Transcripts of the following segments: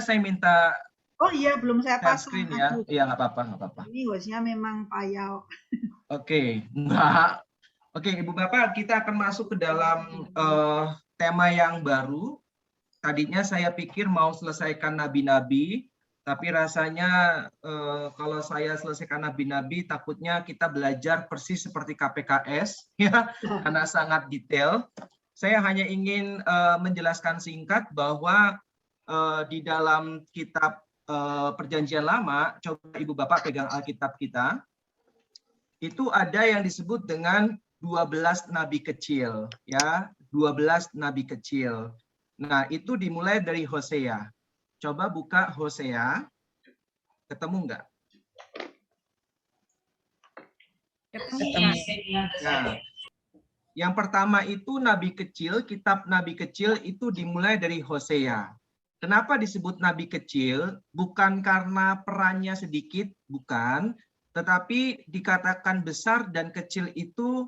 saya minta Oh iya, belum saya share pasang. screen ya. Iya, nggak apa-apa, nggak apa-apa. Ini hostnya memang payau. Oke, enggak. Oke, Ibu Bapak, kita akan masuk ke dalam tema yang baru. Tadinya saya pikir mau selesaikan nabi-nabi, tapi rasanya kalau saya selesaikan nabi-nabi, takutnya kita belajar persis seperti KPKS, ya, karena sangat detail. Saya hanya ingin menjelaskan singkat bahwa di dalam kitab Perjanjian Lama, coba Ibu Bapak pegang Alkitab kita, itu ada yang disebut dengan 12 nabi kecil, ya, 12 nabi kecil. Nah, itu dimulai dari Hosea. Coba buka Hosea, ketemu nggak? Ketemu. Nah, yang pertama itu nabi kecil, kitab nabi kecil itu dimulai dari Hosea. Kenapa disebut nabi kecil? Bukan karena perannya sedikit, bukan. Tetapi dikatakan besar dan kecil itu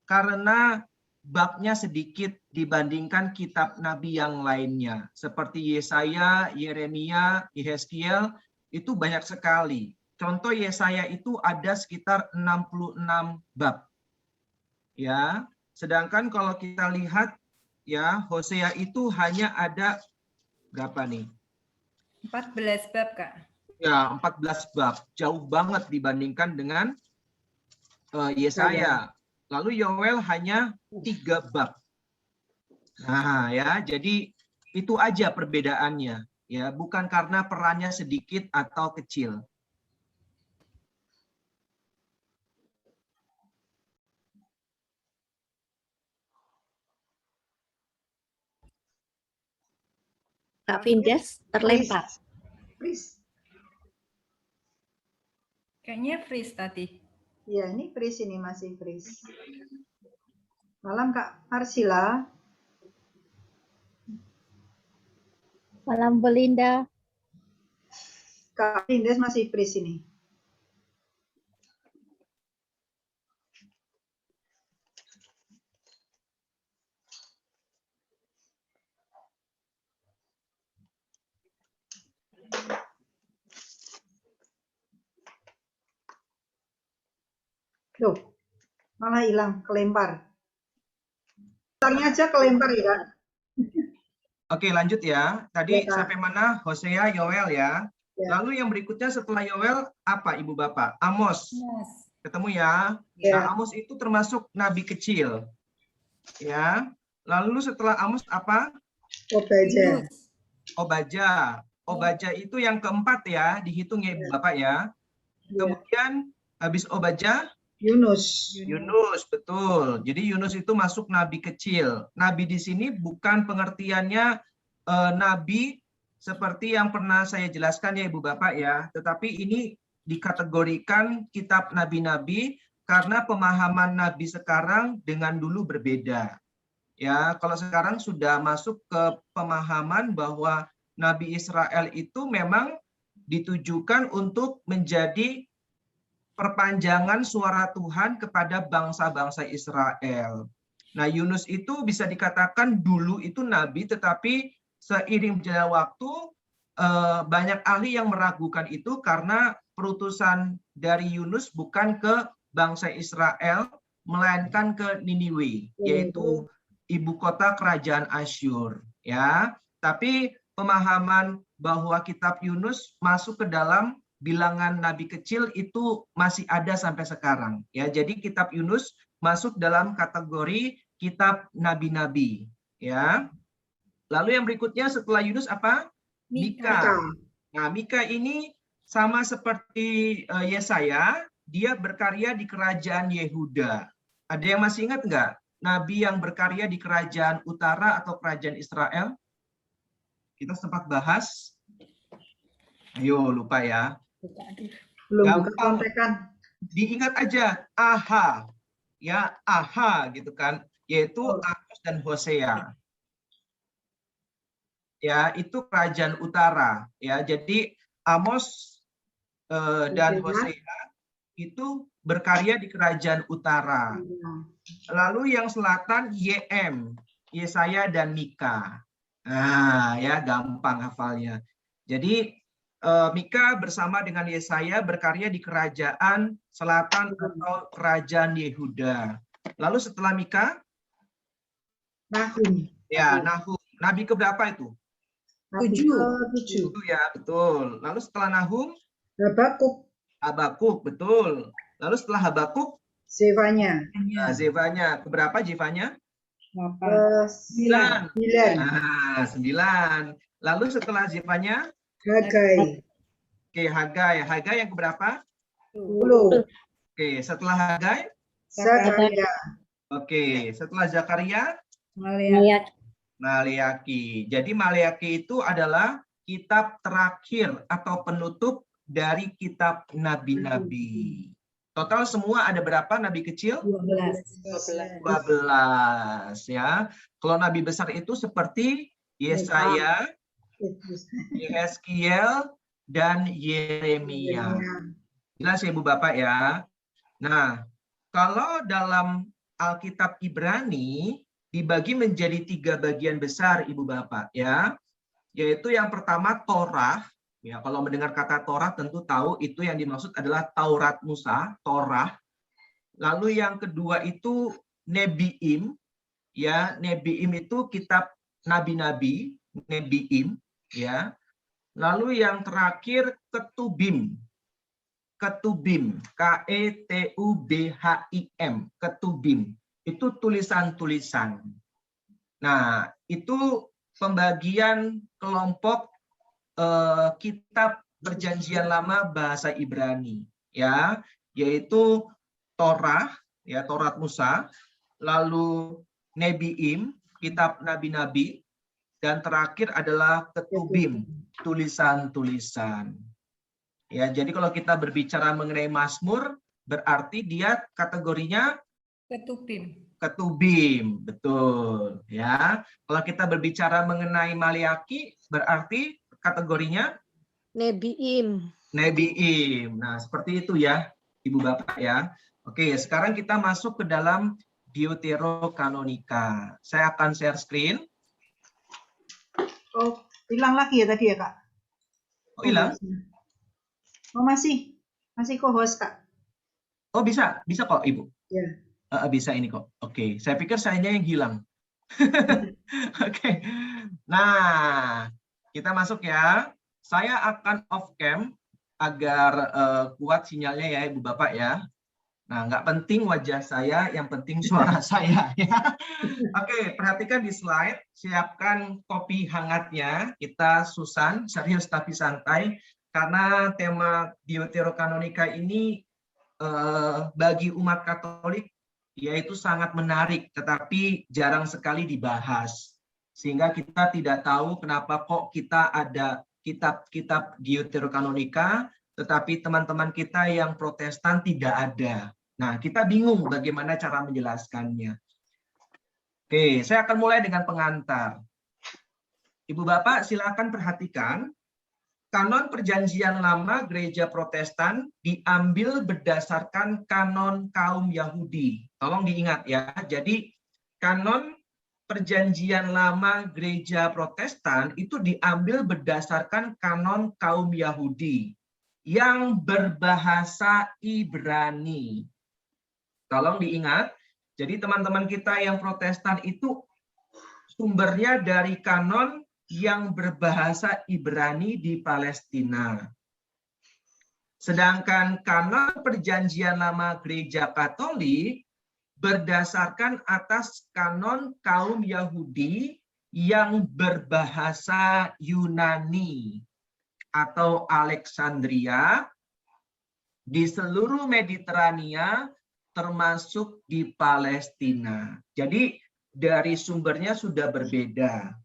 karena babnya sedikit dibandingkan kitab nabi yang lainnya. Seperti Yesaya, Yeremia, Yehezkiel, itu banyak sekali. Contoh Yesaya itu ada sekitar 66 bab. Ya, sedangkan kalau kita lihat ya, Hosea itu hanya ada berapa nih? 14 bab, Kak. Ya, 14 bab. Jauh banget dibandingkan dengan Yesaya. Lalu Yoel hanya 3 bab. Nah, ya, jadi itu aja perbedaannya, ya, bukan karena perannya sedikit atau kecil. Kak Vindes terlempar. Freeze. Kayaknya freeze tadi. Iya, ini freeze, ini masih freeze. Malam Kak Arsila. Malam Belinda. Kak Indes masih freeze ini. Loh, malah hilang, kelempar. Bentarnya aja kelempar ya, Kak. Oke, lanjut ya. Tadi Ya, Kak. sampai mana? Hosea, Yoel ya. Ya. Lalu yang berikutnya setelah Yoel apa, Ibu Bapak? Amos. Yes. Ketemu ya. Ya. Nah, Amos itu termasuk nabi kecil. Ya. Lalu setelah Amos apa? Obaja. Obaja. Obaja itu yang keempat ya, dihitung ya Ibu Bapak ya. Ya. Kemudian habis Obaja, Yunus. Yunus, betul. Jadi Yunus itu masuk nabi kecil. Nabi di sini bukan pengertiannya nabi seperti yang pernah saya jelaskan ya Ibu Bapak ya. Tetapi ini dikategorikan kitab nabi-nabi karena pemahaman nabi sekarang dengan dulu berbeda. Ya, kalau sekarang sudah masuk ke pemahaman bahwa Nabi Israel itu memang ditujukan untuk menjadi perpanjangan suara Tuhan kepada bangsa-bangsa Israel. Nah, Yunus itu bisa dikatakan dulu itu nabi, tetapi seiring berjalannya waktu banyak ahli yang meragukan itu karena perutusan dari Yunus bukan ke bangsa Israel, melainkan ke Niniwe, yaitu ibu kota kerajaan Asyur. Ya, tapi pemahaman bahwa kitab Yunus masuk ke dalam bilangan nabi kecil itu masih ada sampai sekarang ya. Jadi kitab Yunus masuk dalam kategori kitab nabi-nabi ya. Lalu yang berikutnya setelah Yunus apa? Mika. Nah, Mika ini sama seperti Yesaya, dia berkarya di kerajaan Yehuda. Ada yang masih ingat nggak nabi yang berkarya di kerajaan utara atau kerajaan Israel? Kita sempat bahas. Ayo, lupa ya. Belum buka Gampang. kontekan. Diingat aja, aha, ya, aha, gitu kan, yaitu Amos dan Hosea. Ya, itu kerajaan utara. Ya, jadi Amos dan Hosea itu berkarya di kerajaan utara. Lalu yang selatan YM, Yesaya dan Mika. Nah, ya gampang hafalnya. Jadi Mika bersama dengan Yesaya berkarya di kerajaan selatan atau kerajaan Yehuda. Lalu setelah Mika, Nahum. ya Nahum. Nabi keberapa itu? Nabi 7. ke-7. Itu ya, betul. Lalu setelah Nahum, Habakuk. Habakuk, betul. Lalu setelah Habakuk, Zefanya. Zefanya. Keberapa Zefanya? 9. 9. Lalu setelah Zefanya, Hagai. oke, Hagai. Hagai yang keberapa? 10. Oke, setelah Hagai, Zakaria. oke, setelah Zakaria, Melihat Maleaki. Jadi Maleaki itu adalah kitab terakhir atau penutup dari kitab nabi-nabi. Total semua ada berapa nabi kecil? 12. 12 ya. Kalau nabi besar itu seperti Yesaya, Yeskiel, dan Yeremia. Jelas ya Ibu Bapak ya. Nah, kalau dalam Alkitab Ibrani dibagi menjadi 3 bagian besar Ibu Bapak ya. Yaitu yang pertama Torah. Ya, kalau mendengar kata Torah tentu tahu itu yang dimaksud adalah Taurat Musa, Torah. Lalu yang kedua itu Nebiim. Ya, Nebiim itu kitab nabi-nabi, Nebiim ya. Lalu yang terakhir Ketubim. Ketubim, Ketubhim, Ketubim. Itu tulisan-tulisan. Nah, itu pembagian kelompok kitab Perjanjian Lama bahasa Ibrani, ya, yaitu Torah, ya, Taurat Musa, lalu Nebiim, kitab nabi-nabi, dan terakhir adalah Ketubim, tulisan-tulisan. Ya, jadi kalau kita berbicara mengenai Mazmur, berarti dia kategorinya Ketubim, betul ya. Kalau kita berbicara mengenai Maleaki, berarti kategorinya Nebiim. Nebiim. Nah, seperti itu ya, Ibu Bapak ya. Oke, sekarang kita masuk ke dalam Deuterokanonika. Saya akan share screen. Oh, hilang lagi ya tadi ya, Kak? Oh, hilang? Oh, masih co-host, Kak. Oh, bisa kok, Ibu. Ya. Bisa ini kok. Oke, saya pikir sayanya yang hilang. Oke. Nah, kita masuk ya. Saya akan off cam agar kuat sinyalnya ya Ibu Bapak ya. Nah, nggak penting wajah saya, yang penting suara saya ya. Oke, perhatikan di slide. Siapkan kopi hangatnya. Kita Susan, serius tapi santai. Karena tema Deuterokanonika ini bagi umat Katolik yaitu sangat menarik, tetapi jarang sekali dibahas. Sehingga kita tidak tahu kenapa kok kita ada kitab-kitab Deuterokanonika, tetapi teman-teman kita yang Protestan tidak ada. Nah, kita bingung bagaimana cara menjelaskannya. Oke, saya akan mulai dengan pengantar. Ibu Bapak silakan perhatikan. Kanon Perjanjian Lama Gereja Protestan diambil berdasarkan kanon kaum Yahudi. Tolong diingat ya. Jadi kanon Perjanjian Lama Gereja Protestan itu diambil berdasarkan kanon kaum Yahudi yang berbahasa Ibrani. Tolong diingat. Jadi teman-teman kita yang Protestan itu sumbernya dari kanon yang berbahasa Ibrani di Palestina. Sedangkan kanon Perjanjian Lama Gereja Katolik berdasarkan atas kanon kaum Yahudi yang berbahasa Yunani atau Alexandria di seluruh Mediterania termasuk di Palestina. Jadi dari sumbernya sudah berbeda.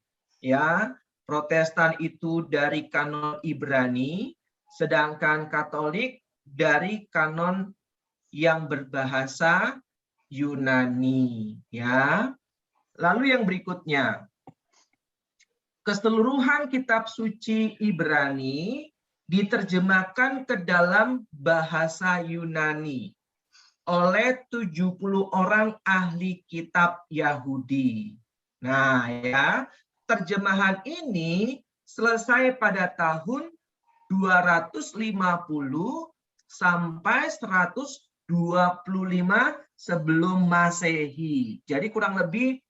Ya, Protestan itu dari kanon Ibrani, sedangkan Katolik dari kanon yang berbahasa Yunani. Ya, lalu yang berikutnya, keseluruhan kitab suci Ibrani diterjemahkan ke dalam bahasa Yunani oleh 70 orang ahli kitab Yahudi. Nah, ya. Terjemahan ini selesai pada tahun 250 sampai 125 sebelum Masehi. Jadi kurang lebih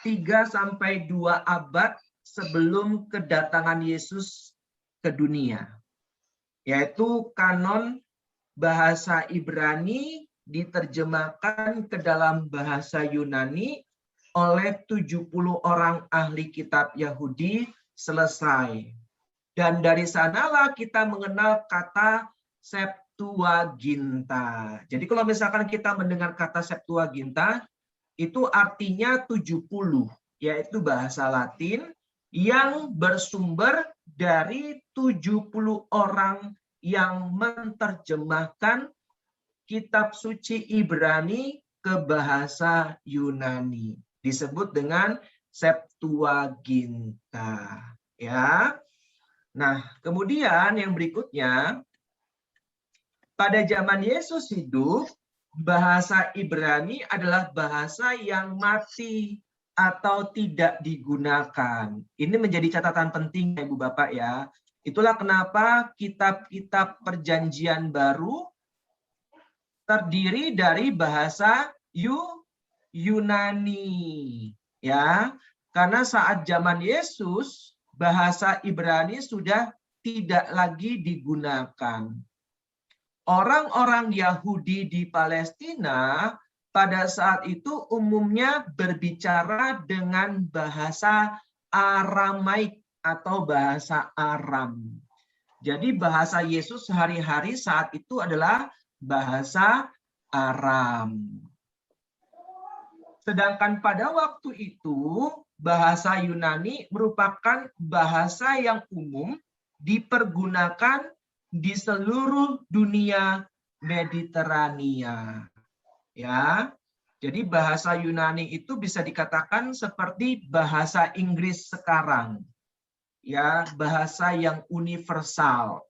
3 sampai 2 abad sebelum kedatangan Yesus ke dunia. Yaitu kanon bahasa Ibrani diterjemahkan ke dalam bahasa Yunani oleh 70 orang ahli kitab Yahudi selesai. Dan dari sanalah kita mengenal kata Septuaginta. Jadi kalau misalkan kita mendengar kata Septuaginta, itu artinya 70, yaitu bahasa Latin yang bersumber dari 70 orang yang menerjemahkan kitab suci Ibrani ke bahasa Yunani. Disebut dengan Septuaginta. Ya. Nah, kemudian yang berikutnya, pada zaman Yesus hidup, bahasa Ibrani adalah bahasa yang mati atau tidak digunakan. Ini menjadi catatan penting, Ibu Bapak ya. Itulah kenapa kitab-kitab Perjanjian Baru terdiri dari bahasa Yunani, ya. Karena saat zaman Yesus bahasa Ibrani sudah tidak lagi digunakan. Orang-orang Yahudi di Palestina pada saat itu umumnya berbicara dengan bahasa Aramaik atau bahasa Aram. Jadi bahasa Yesus sehari-hari saat itu adalah bahasa Aram. Sedangkan pada waktu itu bahasa Yunani merupakan bahasa yang umum dipergunakan di seluruh dunia Mediterania. Ya. Jadi bahasa Yunani itu bisa dikatakan seperti bahasa Inggris sekarang. Ya, bahasa yang universal.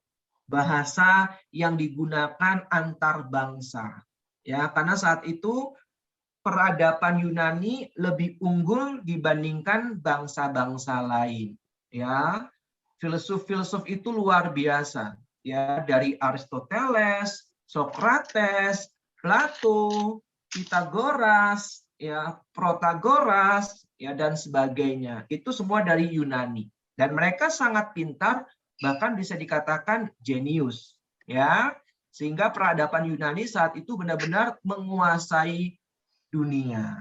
Bahasa yang digunakan antar bangsa. Ya, karena saat itu peradaban Yunani lebih unggul dibandingkan bangsa-bangsa lain. Ya, filsuf-filsuf itu luar biasa. Ya, dari Aristoteles, Socrates, Plato, Pythagoras, ya, Protagoras, ya, dan sebagainya. Itu semua dari Yunani. Dan mereka sangat pintar, bahkan bisa dikatakan jenius. Ya, sehingga peradaban Yunani saat itu benar-benar menguasai dunia.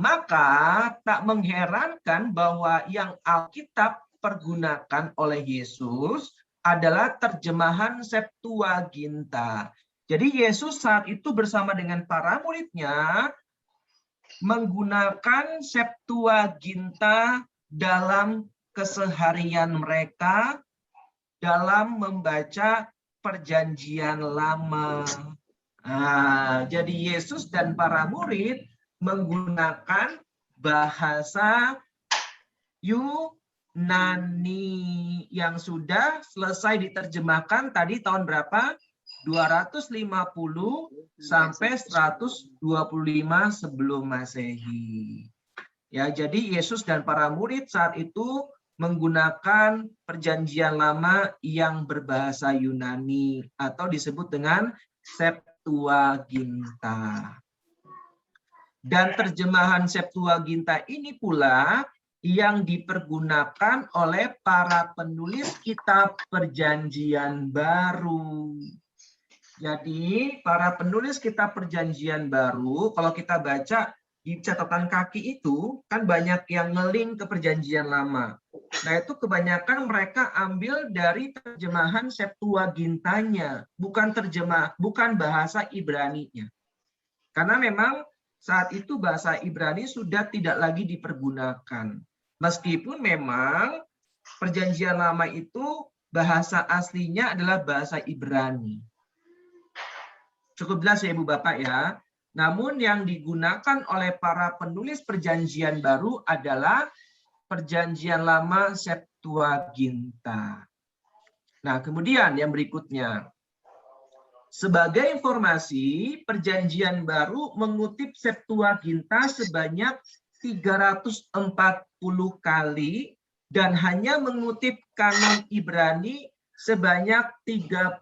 Maka tak mengherankan bahwa yang Alkitab pergunakan oleh Yesus adalah terjemahan Septuaginta. Jadi Yesus saat itu bersama dengan para muridnya menggunakan Septuaginta dalam keseharian mereka dalam membaca Perjanjian Lama. Nah, jadi Yesus dan para murid menggunakan bahasa Yunani yang sudah selesai diterjemahkan tadi tahun berapa? 250 sampai 125 sebelum Masehi. Ya, jadi Yesus dan para murid saat itu menggunakan Perjanjian Lama yang berbahasa Yunani atau disebut dengan Septuaginta. Dan terjemahan Septuaginta ini pula yang dipergunakan oleh para penulis kitab Perjanjian Baru. Jadi, para penulis kitab Perjanjian Baru, kalau kita baca di catatan kaki itu, kan banyak yang ngeling ke Perjanjian Lama. Nah, itu kebanyakan mereka ambil dari terjemahan Septuagintanya, bukan bahasa Ibrani-nya. Karena memang saat itu bahasa Ibrani sudah tidak lagi dipergunakan. Meskipun memang Perjanjian Lama itu bahasa aslinya adalah bahasa Ibrani. Cukup jelas ya Ibu Bapak ya. Namun yang digunakan oleh para penulis Perjanjian Baru adalah Perjanjian Lama Septuaginta. Nah, kemudian yang berikutnya. Sebagai informasi, Perjanjian Baru mengutip Septuaginta sebanyak 340 kali dan hanya mengutip kanon Ibrani sebanyak 33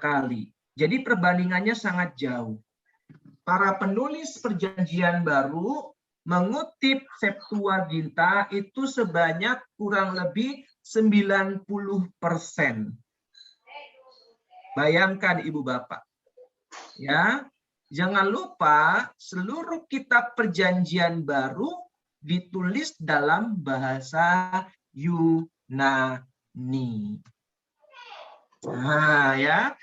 kali. Jadi perbandingannya sangat jauh. Para penulis Perjanjian Baru mengutip Septuaginta itu sebanyak kurang lebih 90%. Bayangkan Ibu Bapak. Ya, jangan lupa seluruh kitab Perjanjian Baru ditulis dalam bahasa Yunani. Nah, ya,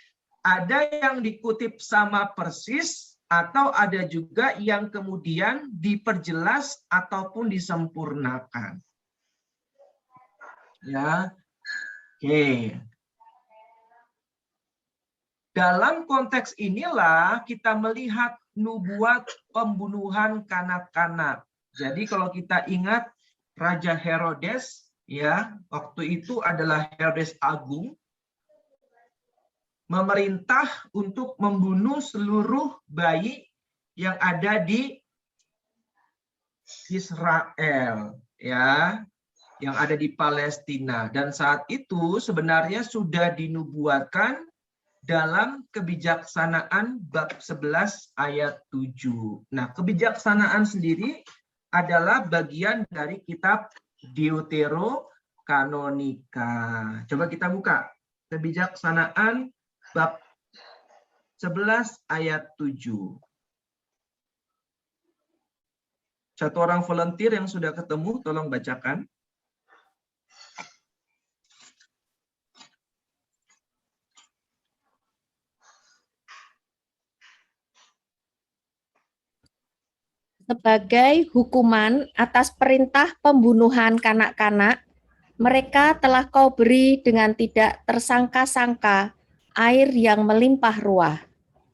ada yang dikutip sama persis atau ada juga yang kemudian diperjelas ataupun disempurnakan. Ya. Oke. Dalam konteks inilah kita melihat nubuat pembunuhan kanak-kanak. Jadi kalau kita ingat Raja Herodes, ya, waktu itu adalah Herodes Agung, memerintah untuk membunuh seluruh bayi yang ada di Israel, ya, yang ada di Palestina. Dan saat itu sebenarnya sudah dinubuatkan dalam Kebijaksanaan bab 11 ayat 7. Nah, kebijaksanaan sendiri adalah bagian dari kitab Deuterokanonika. Coba kita buka Kebijaksanaan bab 11 ayat 7. Satu orang volunteer yang sudah ketemu, tolong bacakan. Sebagai hukuman atas perintah pembunuhan kanak-kanak, mereka telah kau beri dengan tidak tersangka-sangka air yang melimpah ruah.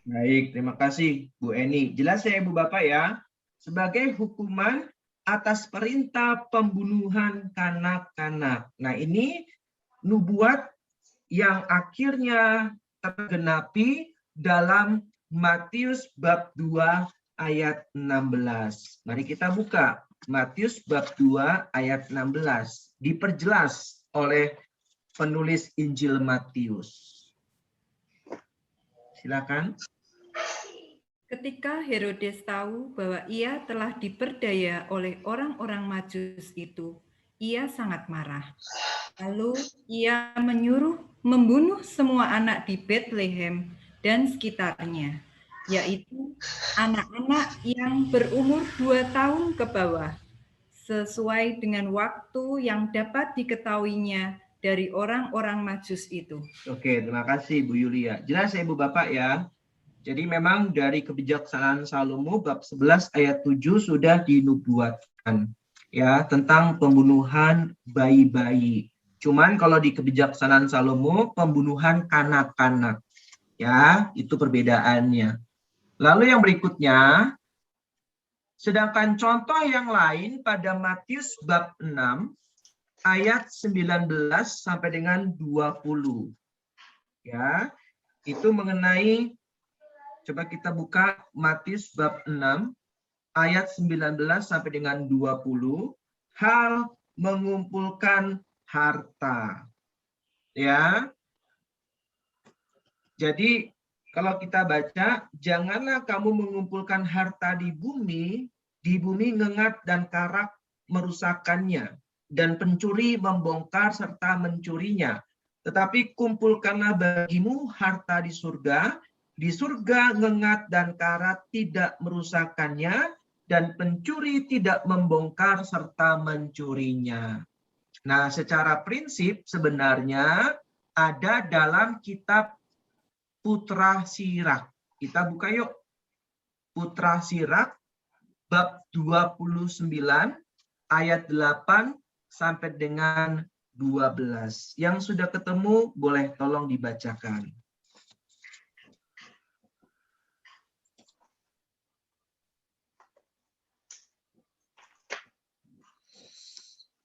Baik, terima kasih Bu Eni. Jelas ya Ibu Bapak ya, sebagai hukuman atas perintah pembunuhan kanak-kanak. Nah, ini nubuat yang akhirnya tergenapi dalam Matius bab 2 ayat 16. Mari kita buka Matius bab 2 ayat 16. Diperjelas oleh penulis Injil Matius. Silakan. Ketika Herodes tahu bahwa ia telah diperdaya oleh orang-orang Majus itu, ia sangat marah. Lalu ia menyuruh membunuh semua anak di Bethlehem dan sekitarnya, yaitu anak-anak yang berumur 2 tahun ke bawah, sesuai dengan waktu yang dapat diketahuinya dari orang-orang Majus itu. Oke, terima kasih Bu Yulia. Jelas ya Ibu Bapak ya. Jadi memang dari Kebijaksanaan Salomo bab 11 ayat 7 sudah dinubuatkan ya tentang pembunuhan bayi-bayi. Cuman kalau di Kebijaksanaan Salomo pembunuhan kanak-kanak. Ya, itu perbedaannya. Lalu yang berikutnya, sedangkan contoh yang lain pada Matius bab 6 ayat 19 sampai dengan 20. Ya, itu mengenai, coba kita buka Matius bab 6 ayat 19 sampai dengan 20, hal mengumpulkan harta. Ya. Jadi kalau kita baca, janganlah kamu mengumpulkan harta di bumi ngengat dan karak merusakkannya, dan pencuri membongkar serta mencurinya. Tetapi kumpulkanlah bagimu harta di surga ngengat dan karat tidak merusakkannya, dan pencuri tidak membongkar serta mencurinya. Nah, secara prinsip sebenarnya ada dalam kitab Putra Sirak. Kita buka yuk. Putra Sirak bab 29 ayat 8 sampai dengan 12. Yang sudah ketemu boleh tolong dibacakan.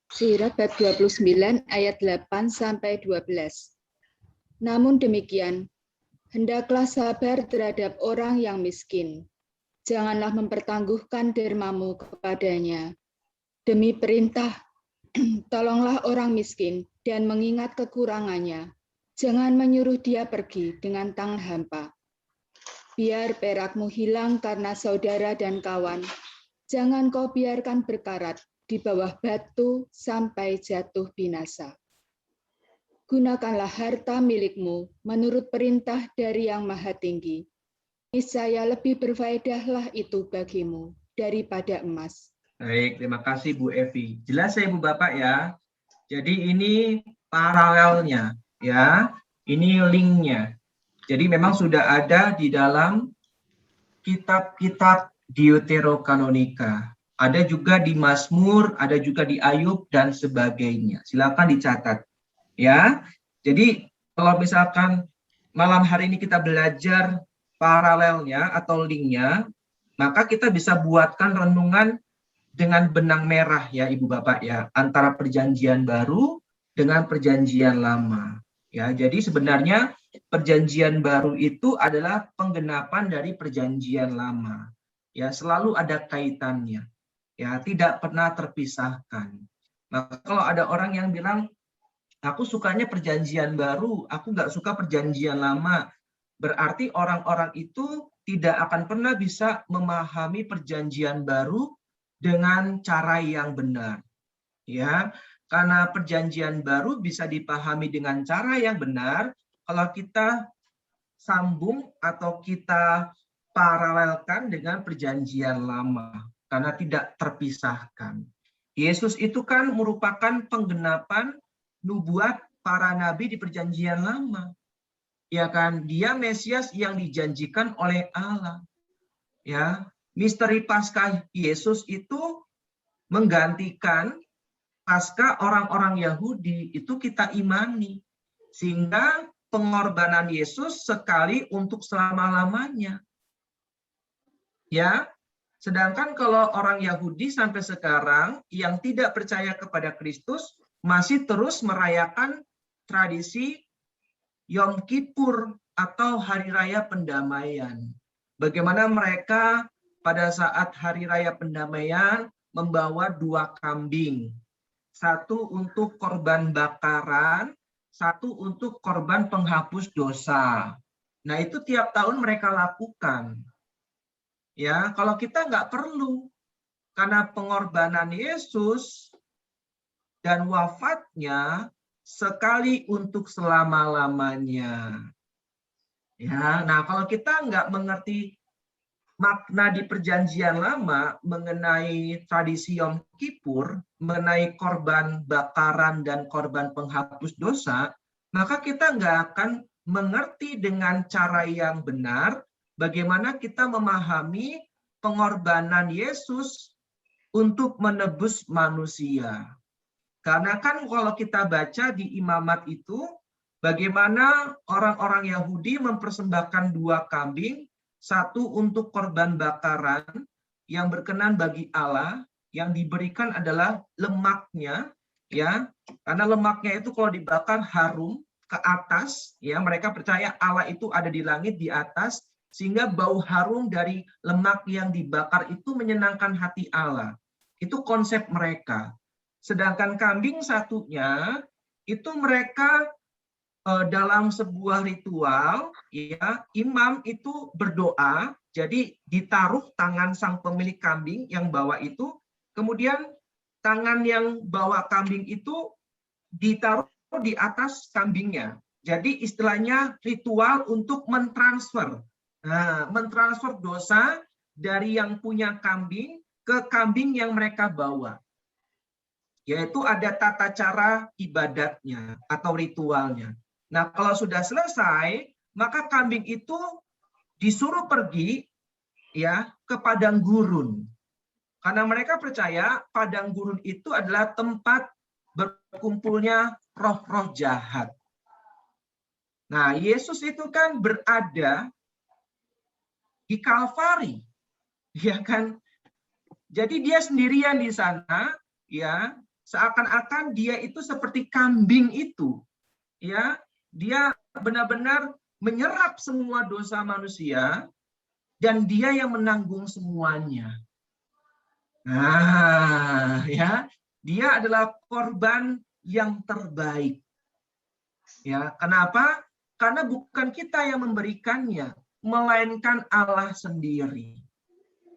Sirat bab 29 ayat 8 sampai 12. Namun demikian, hendaklah sabar terhadap orang yang miskin. Janganlah mempertangguhkan dermamu kepadanya. Demi perintah Tolonglah orang miskin dan mengingat kekurangannya. Jangan menyuruh dia pergi dengan tangan hampa. Biar perakmu hilang karena saudara dan kawan. Jangan kau biarkan berkarat di bawah batu sampai jatuh binasa. Gunakanlah harta milikmu menurut perintah dari Yang Maha Tinggi. Niscaya lebih berfaedahlah itu bagimu daripada emas. Baik, terima kasih Bu Evi. Jelas ya Ibu Bapak ya. Jadi ini paralelnya ya. Ini linknya. Jadi memang sudah ada di dalam kitab-kitab Deuterokanonika. Ada juga di Mazmur, ada juga di Ayub dan sebagainya. Silakan dicatat. Ya, jadi kalau misalkan malam hari ini kita belajar paralelnya atau linknya, maka kita bisa buatkan renungan dengan benang merah ya Ibu Bapak ya, antara perjanjian baru dengan perjanjian lama. Ya, jadi sebenarnya perjanjian baru itu adalah penggenapan dari perjanjian lama. Ya, selalu ada kaitannya. Ya, tidak pernah terpisahkan. Maka kalau ada orang yang bilang aku sukanya perjanjian baru, aku nggak suka perjanjian lama. Berarti orang-orang itu tidak akan pernah bisa memahami perjanjian baru dengan cara yang benar. Ya, karena perjanjian baru bisa dipahami dengan cara yang benar kalau kita sambung atau kita paralelkan dengan perjanjian lama, karena tidak terpisahkan. Yesus itu kan merupakan penggenapan nubuat para nabi di perjanjian lama. Ya kan, dia Mesias yang dijanjikan oleh Allah. Ya, misteri Paskah Yesus itu menggantikan Paskah orang-orang Yahudi, itu kita imani. Sehingga pengorbanan Yesus sekali untuk selama-lamanya. Ya, sedangkan kalau orang Yahudi sampai sekarang yang tidak percaya kepada Kristus masih terus merayakan tradisi Yom Kippur atau Hari Raya Pendamaian. Bagaimana mereka pada saat Hari Raya Pendamaian membawa 2 kambing. Satu untuk korban bakaran, satu untuk korban penghapus dosa. Nah itu tiap tahun mereka lakukan. Ya, kalau kita nggak perlu. Karena pengorbanan Yesus dan wafatnya sekali untuk selama-lamanya. Ya, nah kalau kita nggak mengerti makna di perjanjian lama mengenai tradisi Yom Kippur, mengenai korban bakaran dan korban penghapus dosa, maka kita nggak akan mengerti dengan cara yang benar bagaimana kita memahami pengorbanan Yesus untuk menebus manusia. Karena kan kalau kita baca di Imamat itu, bagaimana orang-orang Yahudi mempersembahkan 2 kambing, satu untuk korban bakaran yang berkenan bagi Allah, yang diberikan adalah lemaknya, ya, karena lemaknya itu kalau dibakar harum ke atas, ya, mereka percaya Allah itu ada di langit di atas, sehingga bau harum dari lemak yang dibakar itu menyenangkan hati Allah. Itu konsep mereka. Sedangkan kambing satunya itu mereka dalam sebuah ritual, ya, imam itu berdoa, jadi ditaruh tangan sang pemilik kambing yang bawa itu, kemudian tangan yang bawa kambing itu ditaruh di atas kambingnya. Jadi istilahnya ritual untuk mentransfer. Nah, mentransfer dosa dari yang punya kambing ke kambing yang mereka bawa. Yaitu ada tata cara ibadatnya atau ritualnya. Nah, kalau sudah selesai, maka kambing itu disuruh pergi ya ke padang gurun. Karena mereka percaya padang gurun itu adalah tempat berkumpulnya roh-roh jahat. Nah, Yesus itu kan berada di Kalvari, ya kan? Jadi dia sendirian di sana, ya, seakan-akan dia itu seperti kambing itu, ya, dia benar-benar menyerap semua dosa manusia dan dia yang menanggung semuanya. Nah, ya, Dia adalah korban yang terbaik. Ya, kenapa? Karena bukan kita yang memberikannya, melainkan Allah sendiri.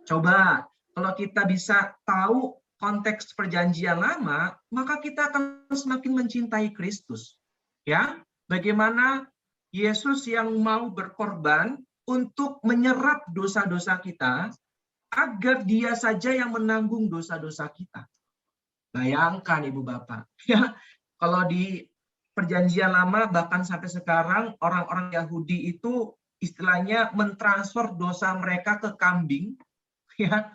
Coba kalau kita bisa tahu konteks perjanjian lama, maka kita akan semakin mencintai Kristus. Ya, bagaimana Yesus yang mau berkorban untuk menyerap dosa-dosa kita, agar dia saja yang menanggung dosa-dosa kita. Bayangkan Ibu Bapak, ya, kalau di perjanjian lama bahkan sampai sekarang orang-orang Yahudi itu istilahnya mentransfer dosa mereka ke kambing, ya.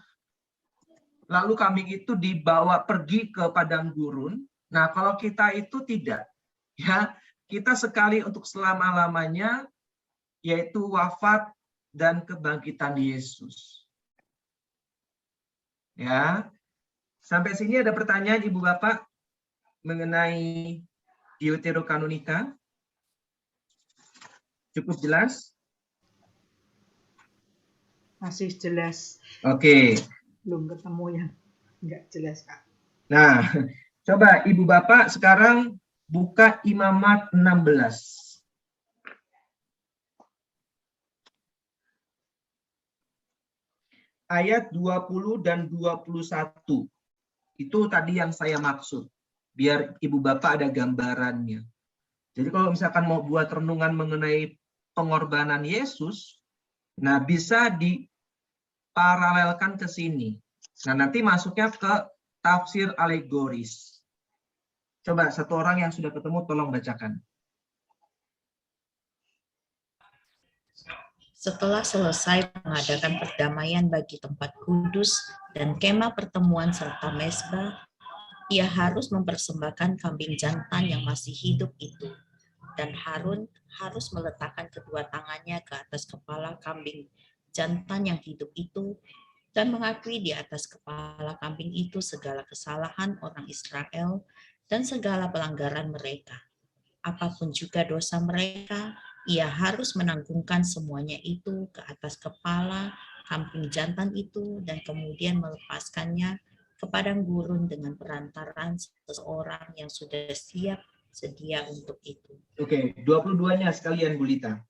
Lalu kambing itu dibawa pergi ke padang gurun. Nah, kalau kita itu tidak, ya, kita sekali untuk selama-lamanya, yaitu wafat dan kebangkitan Yesus. Ya, sampai sini ada pertanyaan Ibu Bapak mengenai Deuterokanonika? Cukup jelas? Masih jelas. Oke. Belum ketemu yang nggak jelas, Kak. Nah, coba Ibu Bapak sekarang buka Imamat 16. Ayat 20 dan 21. Itu tadi yang saya maksud. Biar Ibu Bapak ada gambarannya. Jadi kalau misalkan mau buat renungan mengenai pengorbanan Yesus, nah bisa diparalelkan ke sini. Nah, nanti masuknya ke tafsir alegoris. Coba satu orang yang sudah ketemu tolong bacakan. Setelah selesai mengadakan perdamaian bagi tempat kudus dan kemah pertemuan serta mezbah, ia harus mempersembahkan kambing jantan yang masih hidup itu, dan Harun harus meletakkan kedua tangannya ke atas kepala kambing jantan yang hidup itu dan mengakui di atas kepala kambing itu segala kesalahan orang Israel dan segala pelanggaran mereka. Apapun juga dosa mereka, ia harus menanggungkan semuanya itu ke atas kepala kambing jantan itu dan kemudian melepaskannya ke padang gurun dengan perantaran seseorang yang sudah siap sedia untuk itu. Oke, 22-nya sekalian Bu Lita.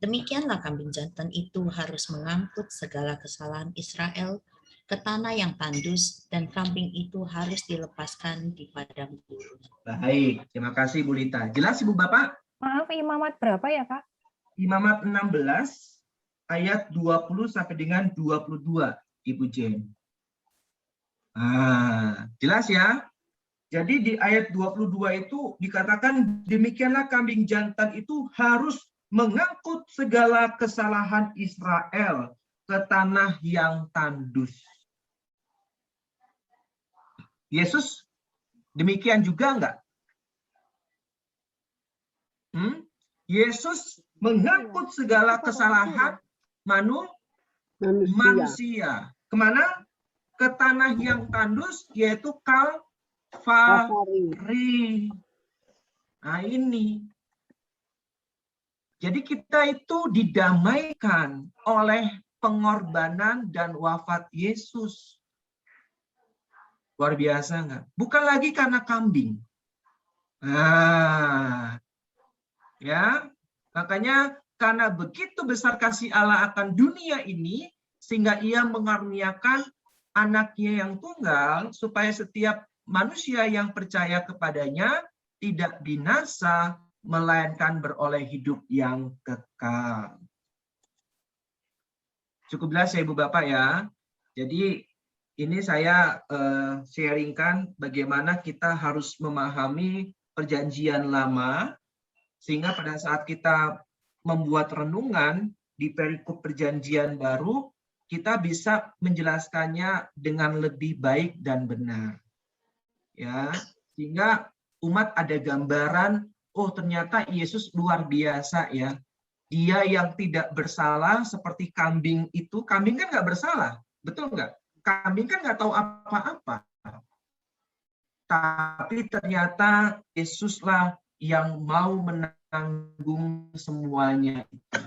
Demikianlah kambing jantan itu harus mengangkut segala kesalahan Israel ke tanah yang tandus dan kambing itu harus dilepaskan di padang gurun. Baik, terima kasih Bu Lita. Jelas Ibu Bapak? Maaf, Imamat berapa ya, Kak? Imamat 16 ayat 20 sampai dengan 22, Ibu Jen. Jelas ya? Jadi di ayat 22 itu dikatakan demikianlah kambing jantan itu harus mengangkut segala kesalahan Israel ke tanah yang tandus. Yesus demikian juga enggak? Yesus mengangkut segala kesalahan manusia. Kemana? Ke tanah yang tandus, yaitu Kalvari. Nah ini. Jadi kita itu didamaikan oleh pengorbanan dan wafat Yesus. Luar biasa enggak? Bukan lagi karena kambing. Ya, makanya karena begitu besar kasih Allah akan dunia ini, sehingga ia mengaruniakan anaknya yang tunggal, supaya setiap manusia yang percaya kepadanya tidak binasa, melainkan beroleh hidup yang kekal. Cukup jelas ya Ibu Bapak ya. Jadi ini saya sharingkan bagaimana kita harus memahami perjanjian lama, sehingga pada saat kita membuat renungan di perikop perjanjian baru, kita bisa menjelaskannya dengan lebih baik dan benar. Ya, sehingga umat ada gambaran, oh ternyata Yesus luar biasa ya. Dia yang tidak bersalah seperti kambing itu. Kambing kan nggak bersalah, betul nggak? Kambing kan nggak tahu apa-apa. Tapi ternyata Yesuslah yang mau menanggung semuanya itu.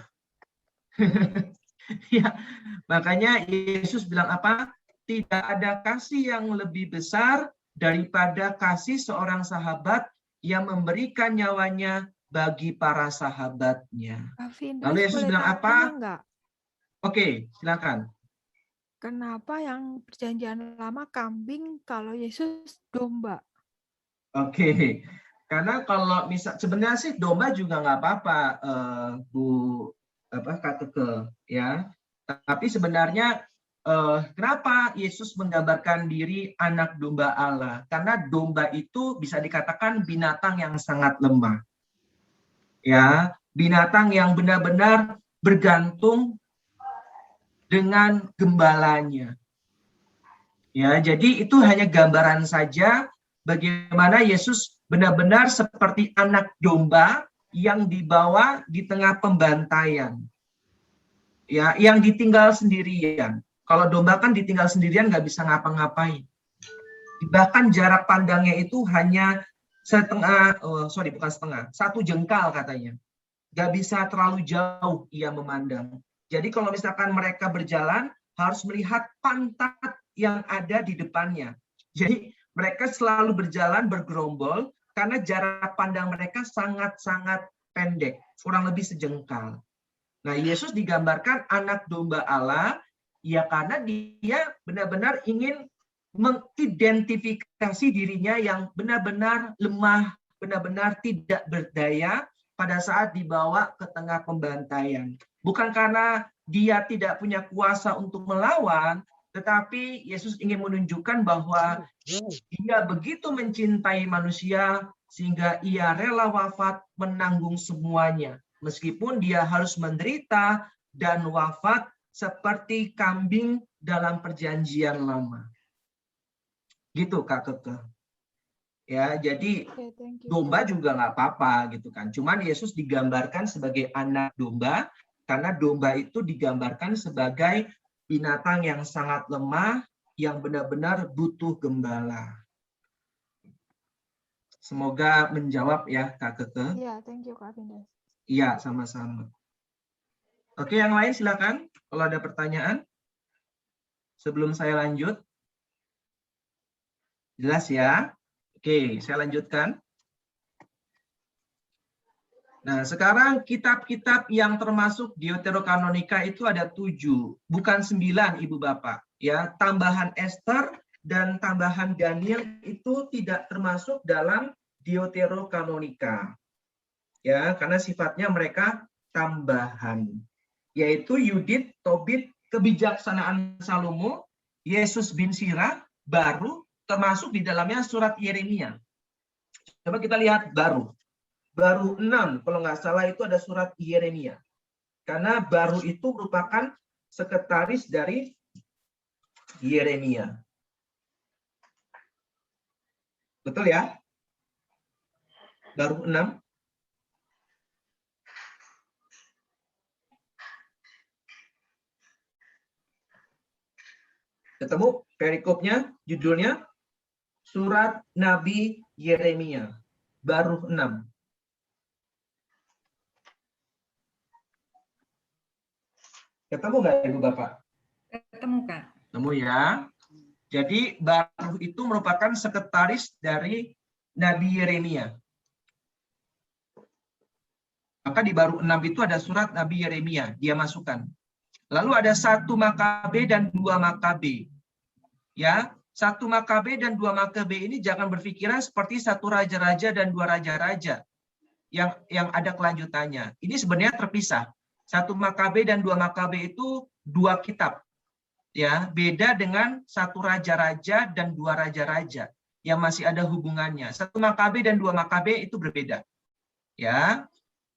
Ya, makanya Yesus bilang apa? Tidak ada kasih yang lebih besar daripada kasih seorang sahabat yang memberikan nyawanya bagi para sahabatnya. Kak Vindas, Lalu Yesus boleh bilang tanya apa? nggak? Oke, silakan. Kenapa yang perjanjian lama kambing kalau Yesus domba? Oke, karena kalau misal sebenarnya sih domba juga nggak apa-apa, Bu Kak Keke, ya. Tapi sebenarnya kenapa Yesus menggambarkan diri anak domba Allah? Karena domba itu bisa dikatakan binatang yang sangat lemah, ya, binatang yang benar-benar bergantung dengan gembalanya. Ya, jadi itu hanya gambaran saja bagaimana Yesus benar-benar seperti anak domba yang dibawa di tengah pembantaian. Ya, yang ditinggal sendirian. Kalau domba kan ditinggal sendirian nggak bisa ngapa-ngapain. Bahkan jarak pandangnya itu hanya satu jengkal katanya. Nggak bisa terlalu jauh ia memandang. Jadi kalau misalkan mereka berjalan, harus melihat pantat yang ada di depannya. Jadi mereka selalu berjalan bergerombol karena jarak pandang mereka sangat-sangat pendek, kurang lebih sejengkal. Nah, Yesus digambarkan anak domba Allah, ya karena dia benar-benar ingin mengidentifikasi dirinya yang benar-benar lemah, benar-benar tidak berdaya pada saat dibawa ke tengah pembantaian. Bukan karena dia tidak punya kuasa untuk melawan, tetapi Yesus ingin menunjukkan bahwa dia begitu mencintai manusia sehingga ia rela wafat menanggung semuanya. Meskipun dia harus menderita dan wafat seperti kambing dalam perjanjian lama. Gitu Kak Keke. Ya, jadi domba juga nggak apa-apa gitu kan. Cuman Yesus digambarkan sebagai anak domba karena domba itu digambarkan sebagai binatang yang sangat lemah yang benar-benar butuh gembala. Semoga menjawab ya Kak Keke. Iya, thank you Kak Vindas. Iya, sama-sama. Oke, yang lain silakan kalau ada pertanyaan. Sebelum saya lanjut. Jelas ya? Oke, saya lanjutkan. Nah, sekarang kitab-kitab yang termasuk Deuterokanonika itu ada 7, bukan 9, Ibu Bapak. Ya, tambahan Esther dan tambahan Daniel itu tidak termasuk dalam Deuterokanonika. Ya, karena sifatnya mereka tambahan. Yaitu Yudit, Tobit, Kebijaksanaan Salomo, Yesus bin Sirah, baru termasuk di dalamnya surat Yeremia. Coba kita lihat baru 6, kalau nggak salah itu ada surat Yeremia. Karena baru itu merupakan sekretaris dari Yeremia. Betul ya? Baru 6. Ketemu perikopnya, judulnya Surat Nabi Yeremia. Baru 6. Ketemu nggak Ibu Bapak? Ketemu Kak. Ketemu ya. Jadi baru itu merupakan sekretaris dari Nabi Yeremia. Maka di baru 6 itu ada surat Nabi Yeremia, dia masukkan. Lalu ada 1 Makabe dan 2 Makabe. Ya, 1 Makabe dan 2 Makabe ini jangan berpikiran seperti 1 raja-raja dan 2 raja-raja yang ada kelanjutannya. Ini sebenarnya terpisah. 1 Makabe dan 2 Makabe itu 2 kitab. Ya, beda dengan 1 raja-raja dan 2 raja-raja yang masih ada hubungannya. 1 Makabe dan 2 Makabe itu berbeda. Ya.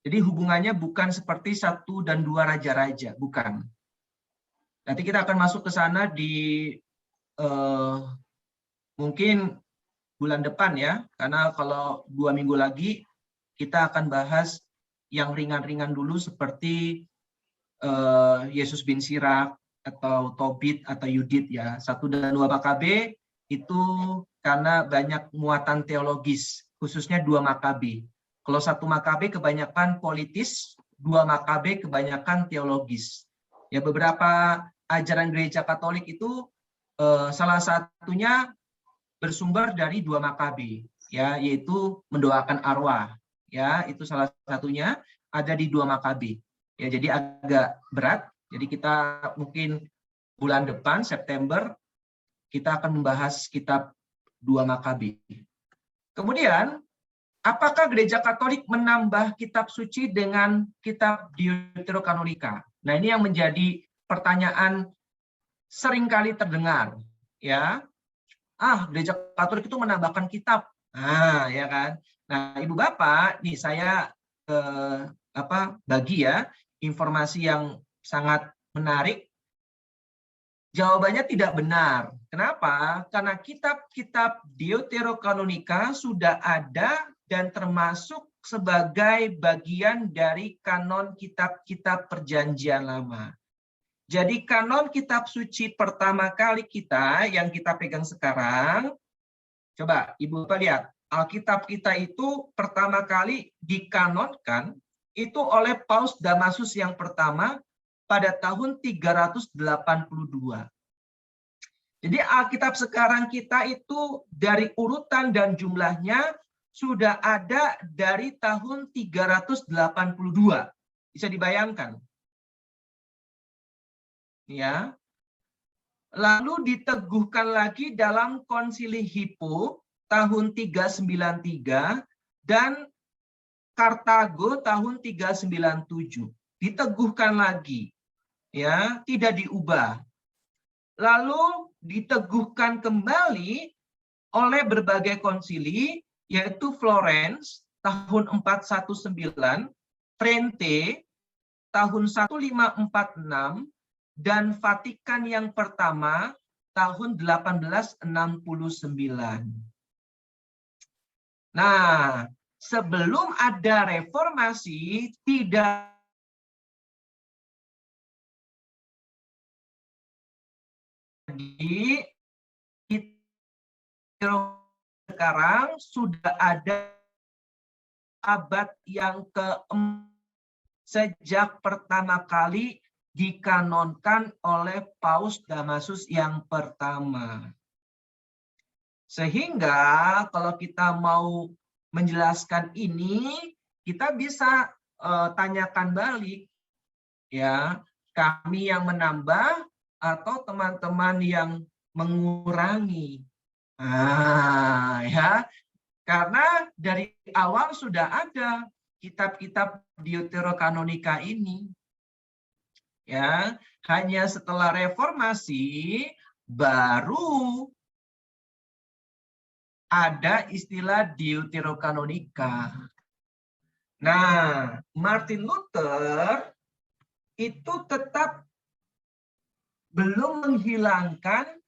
Jadi hubungannya bukan seperti 1 dan 2 raja-raja, bukan. Nanti kita akan masuk ke sana di mungkin bulan depan ya, karena kalau 2 minggu lagi kita akan bahas yang ringan-ringan dulu seperti Yesus bin Sirah atau Tobit atau Yudit ya. 1 dan 2 Makabe itu karena banyak muatan teologis, khususnya 2 Makabe. Kalau 1 Makabe kebanyakan politis, 2 Makabe kebanyakan teologis. Ya, beberapa ajaran gereja Katolik itu salah satunya bersumber dari 2 Makabe, ya, yaitu mendoakan arwah, ya, itu salah satunya ada di 2 Makabe. Ya, jadi agak berat. Jadi kita mungkin bulan depan September kita akan membahas kitab 2 Makabe. Kemudian, apakah Gereja Katolik menambah kitab suci dengan kitab Deuterokanonika? Nah, ini yang menjadi pertanyaan seringkali terdengar, ya. Gereja Katolik itu menambahkan kitab. Ya kan. Nah, Ibu Bapak, nih saya bagi ya informasi yang sangat menarik. Jawabannya tidak benar. Kenapa? Karena kitab-kitab Deuterokanonika sudah ada dan termasuk sebagai bagian dari kanon kitab-kitab Perjanjian Lama. Jadi kanon kitab suci pertama kali kita yang kita pegang sekarang, coba Ibu Bapak lihat, Alkitab kita itu pertama kali dikanonkan itu oleh Paus Damasus yang pertama pada tahun 382. Jadi Alkitab sekarang kita itu dari urutan dan jumlahnya sudah ada dari tahun 382. Bisa dibayangkan? Ya. Lalu diteguhkan lagi dalam Konsili Hippo tahun 393 dan Kartago tahun 397. Diteguhkan lagi. Ya, tidak diubah. Lalu diteguhkan kembali oleh berbagai konsili, yaitu Florence tahun 419, Trente tahun 1546, dan Vatikan yang pertama tahun 1869. Nah, sebelum ada reformasi, tidak di sekarang sudah ada abad yang ke-4 sejak pertama kali dikanonkan oleh Paus Damasus yang pertama. Sehingga kalau kita mau menjelaskan ini, kita bisa tanyakan balik, ya, kami yang menambah atau teman-teman yang mengurangi. Ya, karena dari awal sudah ada kitab-kitab Deuterokanonika ini. Ya, hanya setelah reformasi baru ada istilah Deuterokanonika. Nah, Martin Luther itu tetap belum menghilangkan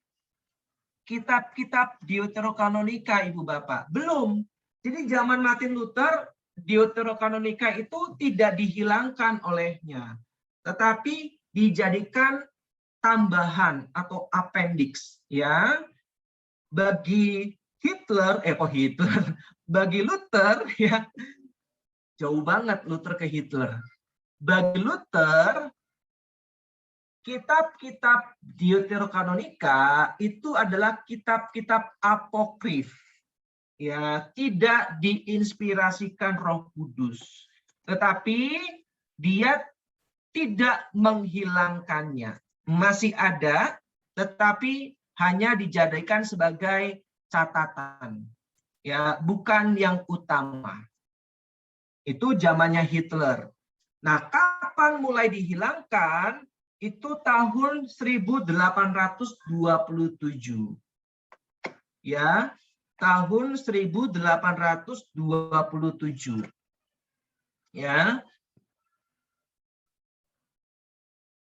kitab-kitab Deuterokanonika, Ibu Bapak. Belum. Jadi zaman Martin Luther, Deuterokanonika itu tidak dihilangkan olehnya, tetapi dijadikan tambahan atau appendix, ya. Bagi bagi Luther, ya, jauh banget Luther ke Hitler. Bagi Luther, kitab-kitab Deuterokanonika itu adalah kitab-kitab apokrif, ya, tidak diinspirasikan Roh Kudus, tetapi dia tidak menghilangkannya, masih ada, tetapi hanya dijadikan sebagai catatan, ya, bukan yang utama. Itu zamannya Hitler. Nah, kapan mulai dihilangkan? Itu tahun 1827. Ya, tahun 1827. Ya.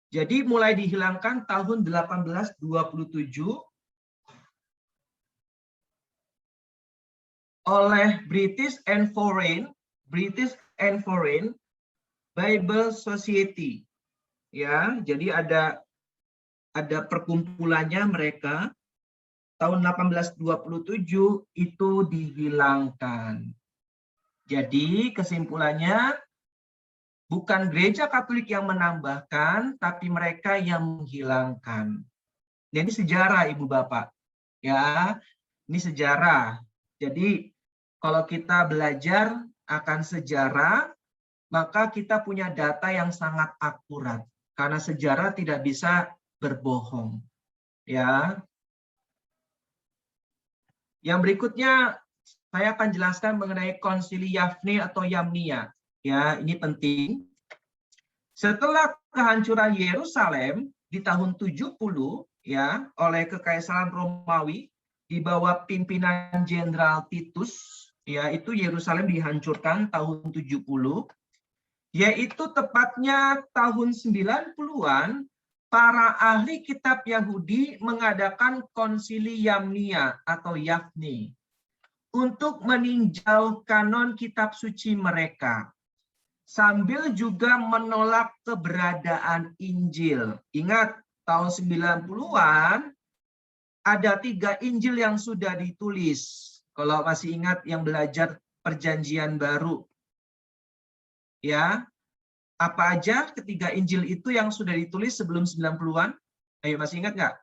Jadi mulai dihilangkan tahun 1827 oleh British and Foreign Bible Society. Ya, jadi ada perkumpulannya mereka tahun 1827 itu dihilangkan. Jadi kesimpulannya bukan Gereja Katolik yang menambahkan, tapi mereka yang menghilangkan. Jadi sejarah Ibu Bapak. Ya, Ini sejarah. Jadi kalau kita belajar akan sejarah, maka kita punya data yang sangat akurat. Karena sejarah tidak bisa berbohong. Ya. Yang berikutnya saya akan jelaskan mengenai Konsili Yafne atau Yamnia. Ya, ini penting. Setelah kehancuran Yerusalem di tahun 70 ya oleh Kekaisaran Romawi di bawah pimpinan Jenderal Titus, yaitu Yerusalem dihancurkan tahun 70, yaitu tepatnya tahun 90-an, para ahli kitab Yahudi mengadakan Konsili Yamnia atau Yafne untuk meninjau kanon kitab suci mereka, sambil juga menolak keberadaan Injil. Ingat, tahun 90-an ada 3 Injil yang sudah ditulis. Kalau masih ingat yang belajar Perjanjian Baru. Ya, apa aja ketiga Injil itu yang sudah ditulis sebelum 90-an? Ayo, masih ingat nggak?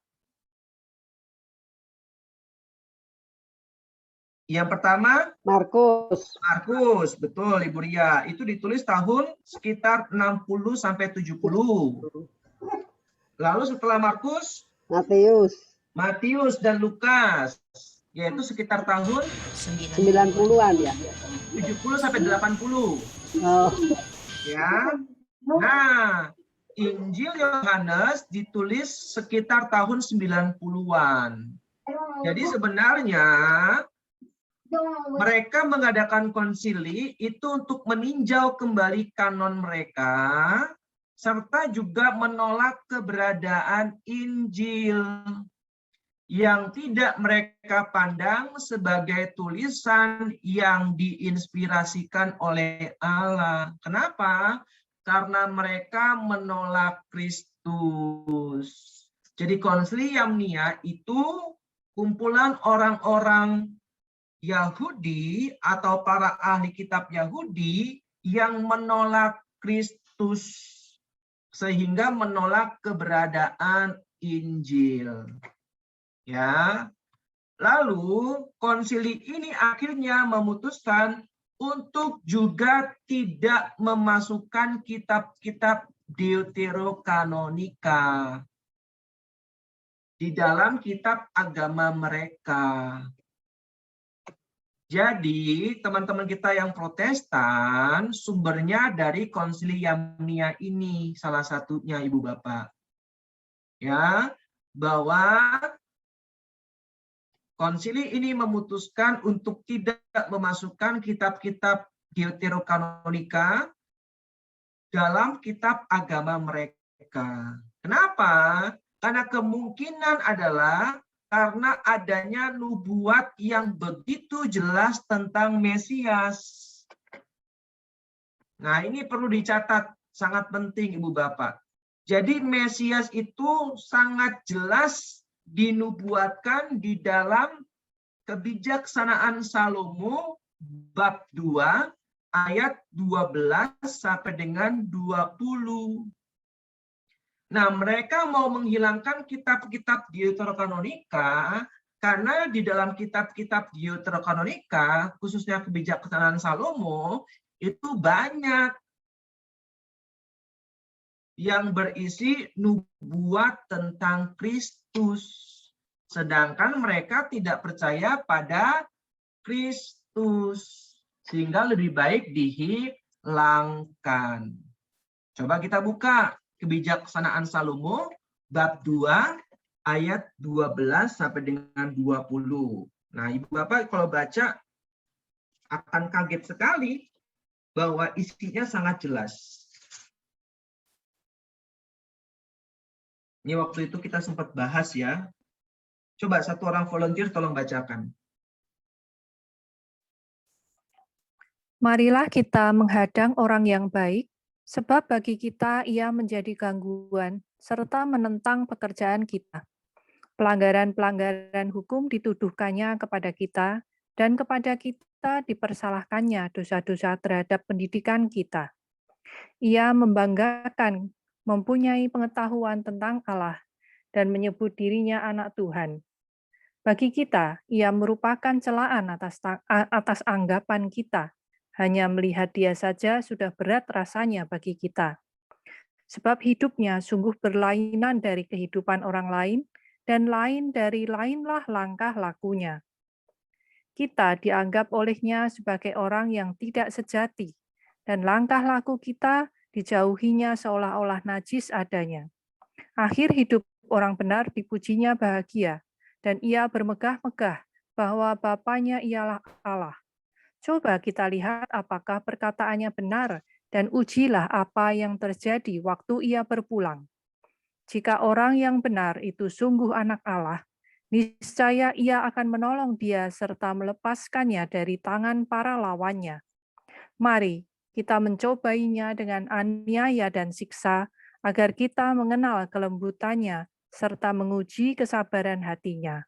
Yang pertama, Markus, betul Ibu Ria. Itu ditulis tahun sekitar 60 sampai 70. Lalu setelah Markus, Matius dan Lukas, yaitu sekitar tahun 90-an ya. 70 sampai 80. Oh. Ya. Nah, Injil Yohanes ditulis sekitar tahun 90-an. Jadi sebenarnya mereka mengadakan konsili itu untuk meninjau kembali kanon mereka, serta juga menolak keberadaan Injil yang tidak mereka pandang sebagai tulisan yang diinspirasikan oleh Allah. Kenapa? Karena mereka menolak Kristus. Jadi Konsili Yamnia itu kumpulan orang-orang Yahudi atau para ahli kitab Yahudi yang menolak Kristus sehingga menolak keberadaan Injil. Ya. Lalu konsili ini akhirnya memutuskan untuk juga tidak memasukkan kitab-kitab Deuterokanonika di dalam kitab agama mereka. Jadi, teman-teman kita yang Protestan, sumbernya dari Konsili Yamnia ini, salah satunya Ibu Bapak. Ya, bahwa konsili ini memutuskan untuk tidak memasukkan kitab-kitab Deuterokanonika dalam kitab agama mereka. Kenapa? Karena kemungkinan adalah karena adanya nubuat yang begitu jelas tentang Mesias. Nah, ini perlu dicatat, sangat penting Ibu Bapak. Jadi Mesias itu sangat jelas dinubuatkan di dalam Kebijaksanaan Salomo bab 2 ayat 12 sampai dengan 20. Nah, mereka mau menghilangkan kitab-kitab Deuterokanonika karena di dalam kitab-kitab Deuterokanonika, khususnya Kebijaksanaan Salomo, itu banyak yang berisi nubuat tentang Kristus. Sedangkan mereka tidak percaya pada Kristus. Sehingga lebih baik dihilangkan. Coba kita buka Kebijaksanaan Salomo bab 2 ayat 12 sampai dengan 20. Nah, Ibu Bapak kalau baca akan kaget sekali bahwa isinya sangat jelas. Ini waktu itu kita sempat bahas ya. Coba satu orang volunteer tolong bacakan. Marilah kita menghadang orang yang baik, sebab bagi kita ia menjadi gangguan, serta menentang pekerjaan kita. Pelanggaran-pelanggaran hukum dituduhkannya kepada kita, dan kepada kita dipersalahkannya dosa-dosa terhadap pendidikan kita. Ia membanggakan, mempunyai pengetahuan tentang Allah, dan menyebut dirinya anak Tuhan. Bagi kita, ia merupakan celaan atas anggapan kita. Hanya melihat dia saja sudah berat rasanya bagi kita. Sebab hidupnya sungguh berlainan dari kehidupan orang lain, dan lain dari lainlah langkah lakunya. Kita dianggap olehnya sebagai orang yang tidak sejati, dan langkah laku kita dijauhinya seolah-olah najis adanya. Akhir hidup orang benar dipujinya bahagia, dan ia bermegah-megah bahwa Bapaknya ialah Allah. Coba kita lihat apakah perkataannya benar, dan ujilah apa yang terjadi waktu ia berpulang. Jika orang yang benar itu sungguh anak Allah, niscaya ia akan menolong dia serta melepaskannya dari tangan para lawannya. Mari kita mencobainya dengan aniaya dan siksa, agar kita mengenal kelembutannya serta menguji kesabaran hatinya.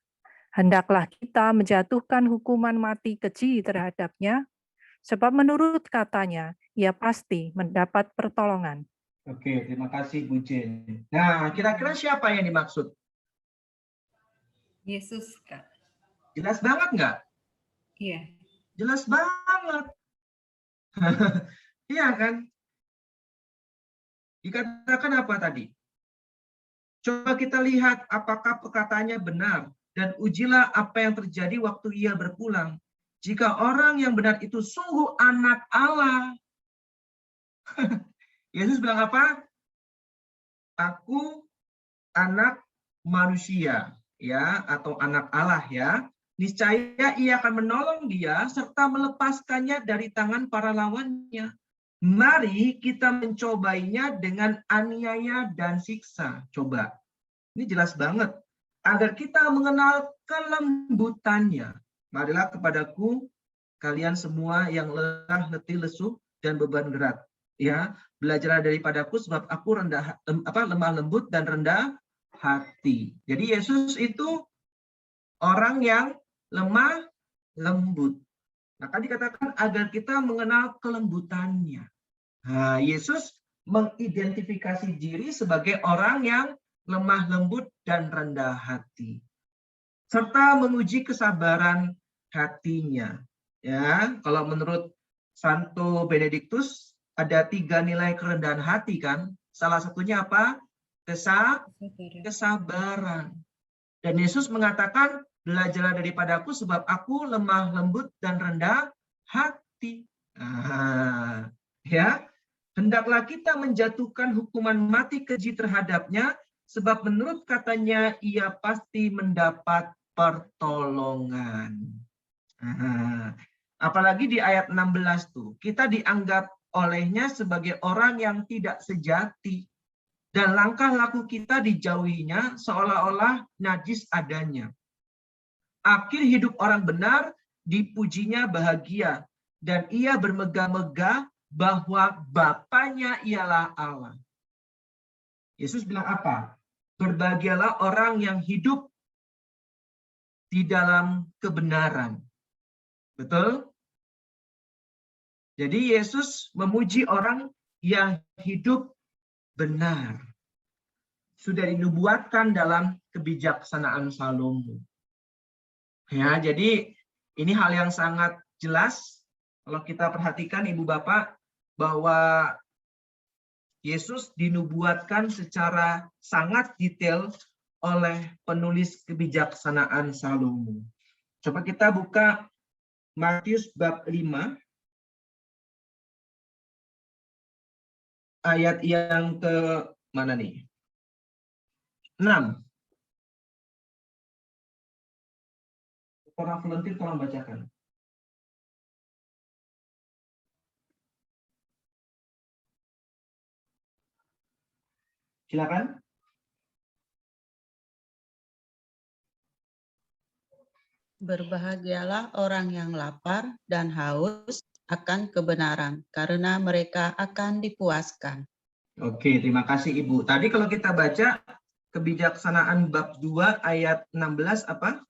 Hendaklah kita menjatuhkan hukuman mati keji terhadapnya, sebab menurut katanya, ia pasti mendapat pertolongan. Oke, terima kasih Bu Jen. Nah, kira-kira siapa yang dimaksud? Yesus, Kak. Jelas banget nggak? Iya. Jelas banget. Iya kan? Dikatakan apa tadi? Coba kita lihat apakah perkataannya benar, dan ujilah apa yang terjadi waktu ia berpulang. Jika orang yang benar itu sungguh anak Allah. Yesus bilang apa? Aku anak manusia, ya, atau anak Allah, ya. Niscaya ia akan menolong dia serta melepaskannya dari tangan para lawannya. Mari kita mencobainya dengan aniaya dan siksa. Coba. Ini jelas banget. Agar kita mengenal kelembutannya. Marilah kepadaku kalian semua yang lelah, letih, lesu, dan beban berat. Ya, belajarlah daripadaku sebab aku lemah lembut dan rendah hati. Jadi Yesus itu orang yang lemah lembut. Maka dikatakan agar kita mengenal kelembutannya. Nah, Yesus mengidentifikasi diri sebagai orang yang lemah lembut dan rendah hati, serta menguji kesabaran hatinya. Ya, kalau menurut Santo Benediktus ada 3 nilai kerendahan hati kan? Salah satunya apa? Kesabaran. Dan Yesus mengatakan, belajarlah daripadaku sebab aku lemah lembut dan rendah hati. Nah, ya, hendaklah kita menjatuhkan hukuman mati keji terhadapnya, sebab menurut katanya ia pasti mendapat pertolongan. Apalagi di ayat 16 tuh, kita dianggap olehnya sebagai orang yang tidak sejati. Dan langkah laku kita dijauhinya seolah-olah najis adanya. Akhir hidup orang benar dipujinya bahagia. Dan ia bermegah-megah bahwa Bapaknya ialah Allah. Yesus bilang apa? Berbahagialah orang yang hidup di dalam kebenaran. Betul? Jadi Yesus memuji orang yang hidup benar. Sudah dinubuatkan dalam kebijaksanaan Salomo. Ya, jadi ini hal yang sangat jelas kalau kita perhatikan Ibu Bapak bahwa Yesus dinubuatkan secara sangat detail oleh penulis kebijaksanaan Salomo. Coba kita buka Matius bab 5 ayat yang ke mana nih? 6. Orang volunteer tolong bacakan. Silakan. Berbahagialah orang yang lapar dan haus akan kebenaran, karena mereka akan dipuaskan. Oke, terima kasih Ibu. Tadi kalau kita baca kebijaksanaan bab 2 ayat 16 apa?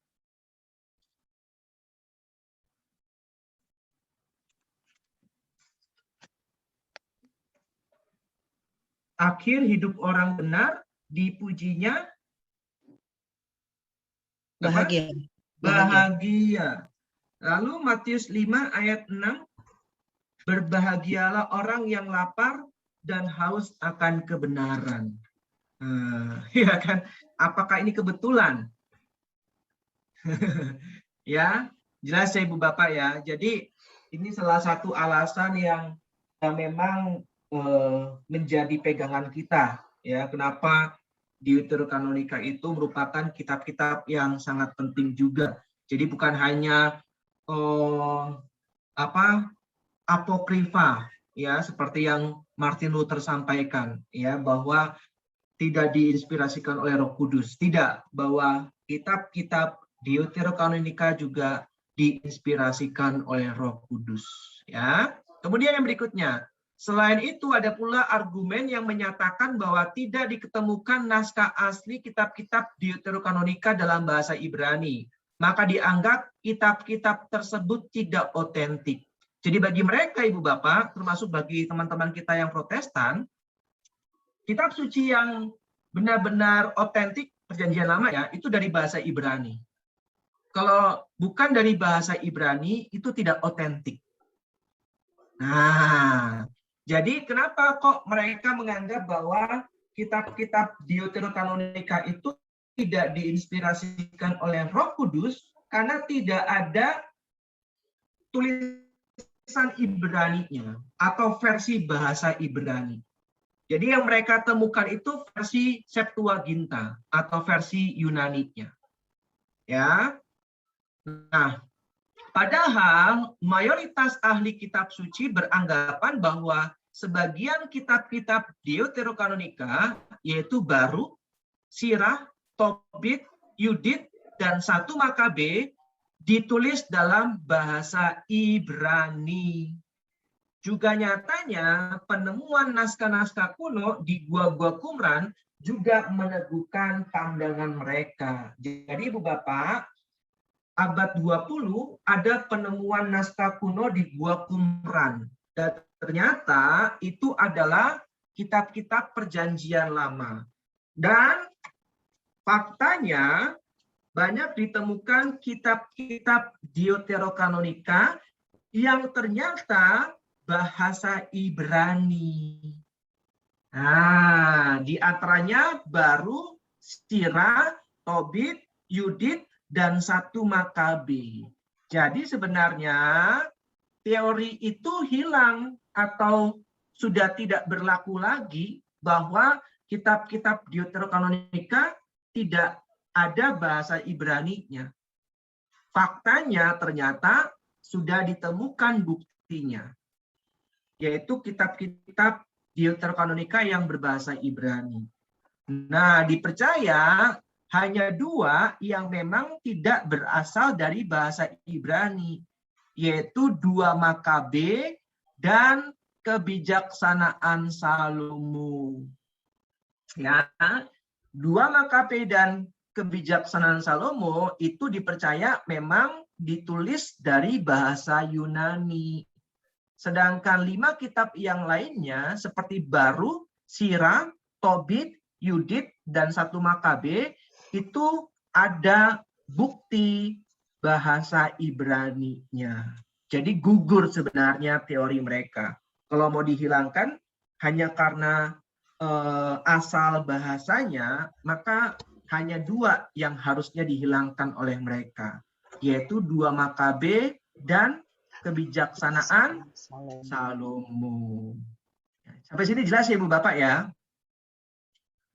Akhir hidup orang benar dipujinya bahagia. bahagia. Lalu Matius 5 ayat 6, berbahagialah orang yang lapar dan haus akan kebenaran. Ya kan? Apakah ini kebetulan? Ya, jelas ya Ibu Bapak ya. Jadi ini salah satu alasan yang memang menjadi pegangan kita ya. Kenapa Deuterokanonika itu merupakan kitab-kitab yang sangat penting juga. Jadi bukan hanya apokrifa ya, seperti yang Martin Luther sampaikan ya, bahwa tidak diinspirasikan oleh Roh Kudus. Tidak, bahwa kitab-kitab Deuterokanonika juga diinspirasikan oleh Roh Kudus ya. Kemudian yang berikutnya, selain itu ada pula argumen yang menyatakan bahwa tidak diketemukan naskah asli kitab-kitab Deuterokanonika dalam bahasa Ibrani. Maka dianggap kitab-kitab tersebut tidak otentik. Jadi bagi mereka Ibu Bapak, termasuk bagi teman-teman kita yang Protestan, kitab suci yang benar-benar otentik Perjanjian Lama ya, itu dari bahasa Ibrani. Kalau bukan dari bahasa Ibrani, itu tidak otentik. Nah, jadi kenapa kok mereka menganggap bahwa kitab-kitab Deuterokanonika itu tidak diinspirasikan oleh Roh Kudus? Karena tidak ada tulisan Ibrani-nya atau versi bahasa Ibrani. Jadi yang mereka temukan itu versi Septuaginta atau versi Yunani-nya. Ya. Nah, padahal mayoritas ahli kitab suci beranggapan bahwa sebagian kitab-kitab Deuterokanonika, yaitu Baruk, Sirah, Tobit, Yudit, dan 1 Makabe, ditulis dalam bahasa Ibrani. Juga nyatanya penemuan naskah-naskah kuno di gua-gua Qumran juga meneguhkan pandangan mereka. Jadi Ibu Bapak, abad 20 ada penemuan naskah kuno di Gua Qumran. Dan ternyata itu adalah kitab-kitab Perjanjian Lama. Dan faktanya banyak ditemukan kitab-kitab Deuterokanonika yang ternyata bahasa Ibrani. Nah, di antaranya Baruk, Sirah, Tobit, Yudit, dan 1 Makabe. Jadi sebenarnya teori itu hilang atau sudah tidak berlaku lagi bahwa kitab-kitab Deuterokanonika tidak ada bahasa Ibrani-nya. Faktanya ternyata sudah ditemukan buktinya, yaitu kitab-kitab Deuterokanonika yang berbahasa Ibrani. Nah, dipercaya hanya 2 yang memang tidak berasal dari bahasa Ibrani, yaitu 2 Makabe dan kebijaksanaan Salomo. Ya, 2 Makabe dan kebijaksanaan Salomo itu dipercaya memang ditulis dari bahasa Yunani. Sedangkan 5 kitab yang lainnya seperti Baruk, Sirah, Tobit, Yudit, dan 1 Makabe itu ada bukti bahasa Ibrani-nya. Jadi gugur sebenarnya teori mereka. Kalau mau dihilangkan hanya karena asal bahasanya, maka hanya 2 yang harusnya dihilangkan oleh mereka, yaitu 2 Makabe dan kebijaksanaan Salomo. Sampai sini jelas ya Ibu Bapak ya?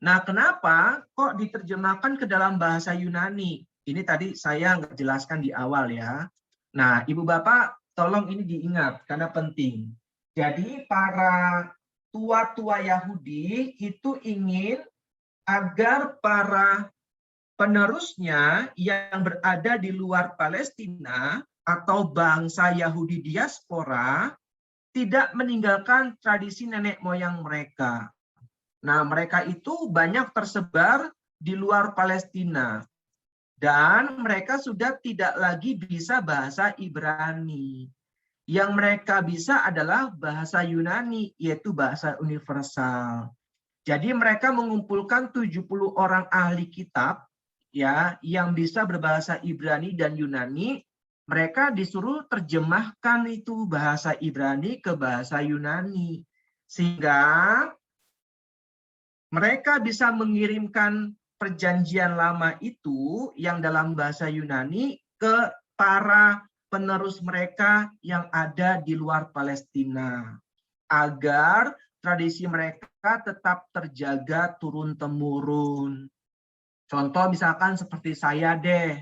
Nah, kenapa kok diterjemahkan ke dalam bahasa Yunani? Ini tadi saya nggak jelaskan di awal ya. Nah, Ibu Bapak tolong ini diingat karena penting. Jadi para tua-tua Yahudi itu ingin agar para penerusnya yang berada di luar Palestina atau bangsa Yahudi diaspora tidak meninggalkan tradisi nenek moyang mereka. Nah, mereka itu banyak tersebar di luar Palestina. Dan mereka sudah tidak lagi bisa bahasa Ibrani. Yang mereka bisa adalah bahasa Yunani, yaitu bahasa universal. Jadi mereka mengumpulkan 70 orang ahli kitab ya yang bisa berbahasa Ibrani dan Yunani, mereka disuruh terjemahkan itu bahasa Ibrani ke bahasa Yunani, sehingga mereka bisa mengirimkan perjanjian lama itu yang dalam bahasa Yunani ke para penerus mereka yang ada di luar Palestina, agar tradisi mereka tetap terjaga turun-temurun. Contoh misalkan seperti saya deh,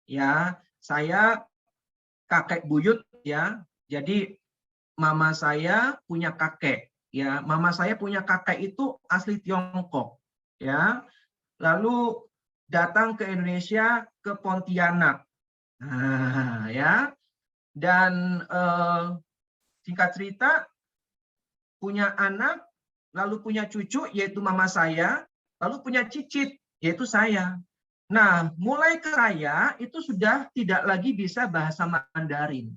ya, saya kakek buyut ya, jadi mama saya punya kakek, ya, mama saya punya kakek itu asli Tiongkok, ya, lalu datang ke Indonesia ke Pontianak, nah, ya, dan singkat cerita punya anak, lalu punya cucu, yaitu mama saya, lalu punya cicit, yaitu saya. Nah, mulai ke saya, itu sudah tidak lagi bisa bahasa Mandarin.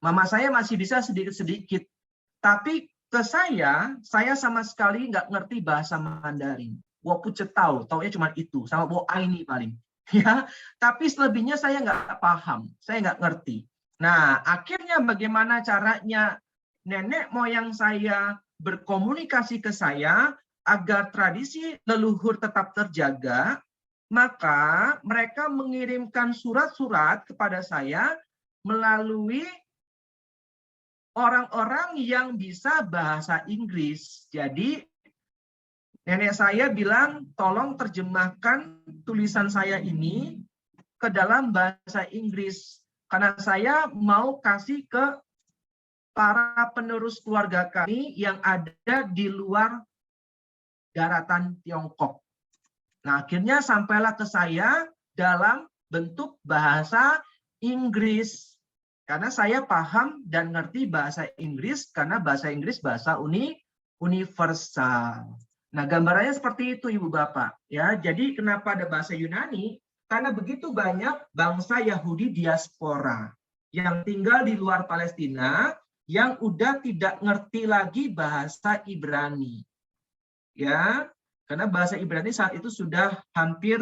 Mama saya masih bisa sedikit-sedikit. Tapi ke saya sama sekali nggak ngerti bahasa Mandarin. Wo pucetau, taunya cuma itu, sama wo aini paling. Ya, tapi selebihnya saya nggak paham, saya nggak ngerti. Nah, akhirnya bagaimana caranya nenek moyang saya berkomunikasi ke saya agar tradisi leluhur tetap terjaga, maka mereka mengirimkan surat-surat kepada saya melalui orang-orang yang bisa bahasa Inggris. Jadi nenek saya bilang, tolong terjemahkan tulisan saya ini ke dalam bahasa Inggris, karena saya mau kasih ke para penerus keluarga kami yang ada di luar daratan Tiongkok. Nah, akhirnya sampailah ke saya dalam bentuk bahasa Inggris. Karena saya paham dan ngerti bahasa Inggris, karena bahasa Inggris bahasa universal. Nah, gambarannya seperti itu, Ibu Bapak. Ya, jadi kenapa ada bahasa Yunani? Karena begitu banyak bangsa Yahudi diaspora yang tinggal di luar Palestina, yang udah tidak ngerti lagi bahasa Ibrani. Ya, karena bahasa Ibrani saat itu sudah hampir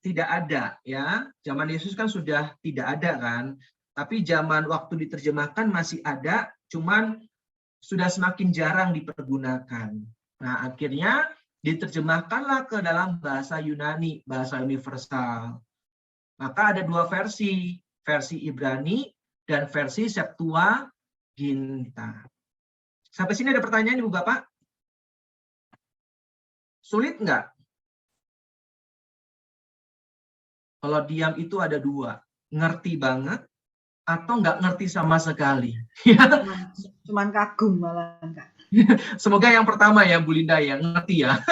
tidak ada, ya. Zaman Yesus kan sudah tidak ada kan. Tapi zaman waktu diterjemahkan masih ada, cuman sudah semakin jarang dipergunakan. Nah, akhirnya diterjemahkanlah ke dalam bahasa Yunani, bahasa universal. Maka ada dua versi Ibrani dan versi Septuaginta. Sampai sini ada pertanyaan, Ibu Bapak? Sulit nggak? Kalau diam itu ada dua, ngerti banget atau nggak ngerti sama sekali. Cuman kagum malah Kak. Semoga yang pertama ya, Bu Linda ya, ngerti ya.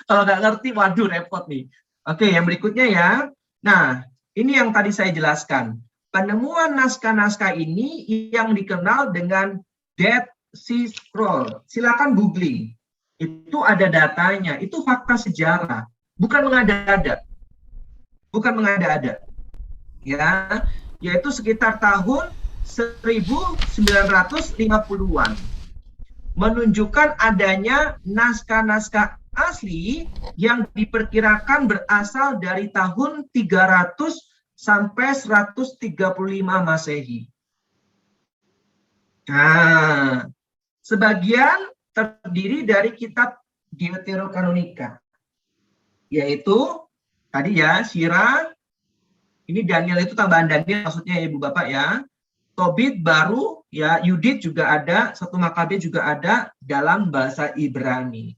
Kalau nggak ngerti, waduh repot nih. Oke, yang berikutnya ya. Nah, ini yang tadi saya jelaskan. Penemuan naskah-naskah ini yang dikenal dengan Dead Sea Scroll. Silakan googling. Itu ada datanya, itu fakta sejarah, bukan mengada-ada. Bukan mengada-ada. Ya, yaitu sekitar tahun 1950-an. Menunjukkan adanya naskah-naskah asli yang diperkirakan berasal dari tahun 300 sampai 135 Masehi. Nah, sebagian terdiri dari kitab Deuterokanonika, yaitu tadi ya, Sirah, ini Daniel itu tambahan Daniel maksudnya ya Ibu Bapak ya, Tobit baru, ya, Yudit juga ada, 1 Makabe juga ada dalam bahasa Ibrani.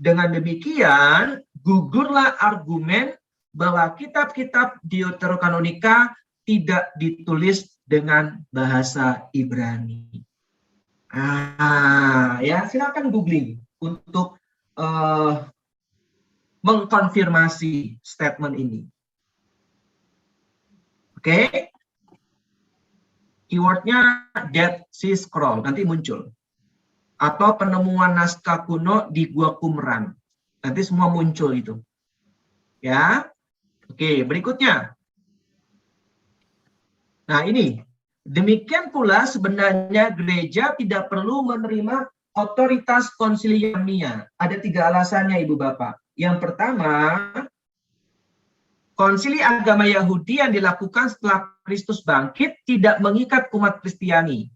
Dengan demikian, gugurlah argumen bahwa kitab-kitab Deuterokanonika tidak ditulis dengan bahasa Ibrani. Ya, silakan googling untuk mengkonfirmasi statement ini. Oke. Keywordnya Dead Sea Scroll, nanti muncul. Atau penemuan naskah kuno di Gua Qumran. Nanti semua muncul itu. Ya. Oke, berikutnya. Nah, ini. Demikian pula sebenarnya gereja tidak perlu menerima otoritas konsiliumia. Ada 3 alasannya, Ibu Bapak. Yang pertama, Konsili agama Yahudi yang dilakukan setelah Kristus bangkit tidak mengikat umat Kristiani.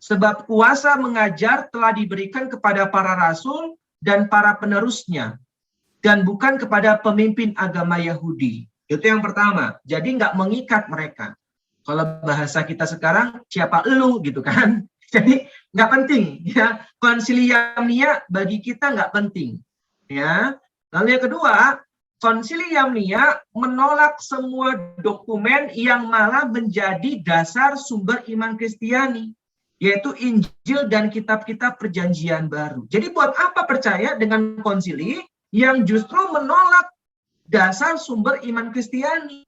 Sebab kuasa mengajar telah diberikan kepada para rasul dan para penerusnya, dan bukan kepada pemimpin agama Yahudi. Itu yang pertama. Jadi nggak mengikat mereka. Kalau bahasa kita sekarang, siapa elu gitu kan? Jadi nggak penting. Ya, konsilium Nia bagi kita nggak penting. Ya. Lalu yang kedua, konsilium Nia menolak semua dokumen yang malah menjadi dasar sumber iman Kristiani, yaitu Injil dan kitab-kitab Perjanjian Baru. Jadi buat apa percaya dengan konsili yang justru menolak dasar sumber iman Kristiani,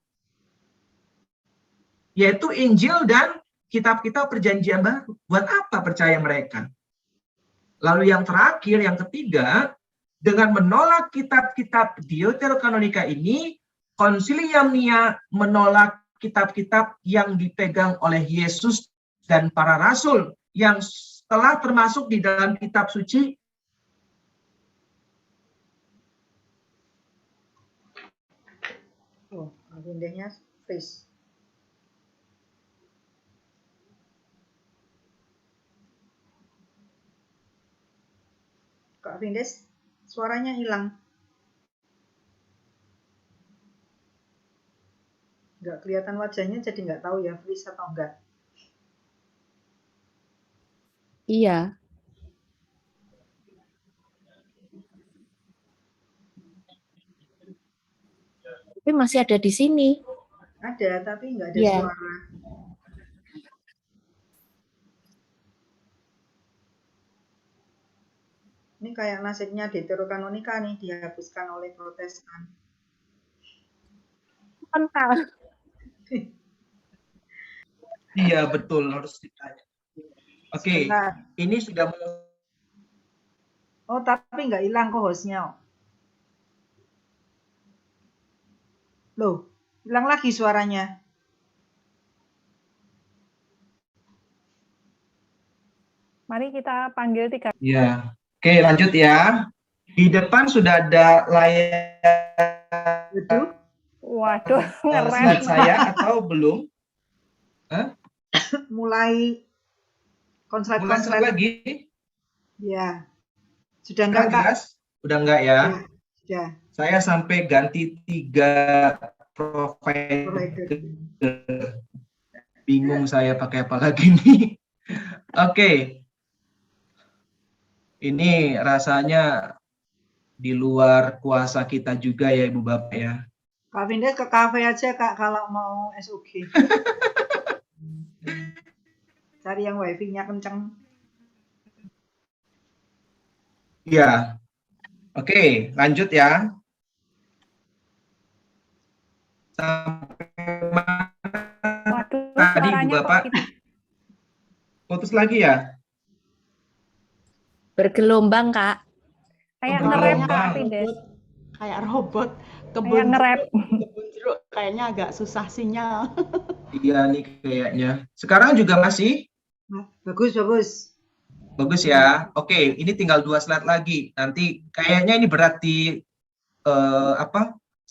yaitu Injil dan kitab-kitab Perjanjian Baru? Buat apa percaya mereka? Lalu yang terakhir, yang ketiga, dengan menolak kitab-kitab Deuterokanonika ini, Konsilium Nia menolak kitab-kitab yang dipegang oleh Yesus dan para rasul yang telah termasuk di dalam kitab suci. Oh, bindehnya freeze. Kak Vindes, suaranya hilang. Nggak kelihatan wajahnya, jadi nggak tahu ya freeze atau enggak. Iya. Tapi masih ada di sini. Ada, tapi nggak ada Iya. suara. Ini kayak nasibnya Deuterokanonika nih, dihapuskan oleh Protestan. Kental. Iya, betul, harus ditanya. Oke, Sebentar. ini sudah. Oh, tapi nggak hilang kok hostnya. Loh, hilang lagi suaranya. Mari kita panggil 3. Ya, oke, lanjut ya. Di depan sudah ada layar Waduh, ngerem. slide saya atau belum? Hah? Mulai konslet lagi? Ya. Sudah enggak, Kak? Jelas? Udah enggak ya? Sudah. Saya sampai ganti 3 provider. Bingung saya pakai apa lagi nih. Oke. Ini rasanya di luar kuasa kita juga ya Ibu Bapak ya. Kak Vindes ke kafe aja, Kak, kalau mau SUG. Cari yang wifi-nya kenceng. Iya. Oke, lanjut ya. Waduh, Tadi Ibu suaranya Bapak kok putus lagi ya? Bergelombang, Kak. kayak Oh, ngerem, bergelombang. Kak Vindes. Kayak robot. Kayak ngerem. Kebun jeruk kayaknya agak susah sinyal. Iya nih kayaknya. Sekarang juga masih? Bagus, bagus. Bagus ya. Oke, ini tinggal 2 slide lagi. Nanti kayaknya ini berat di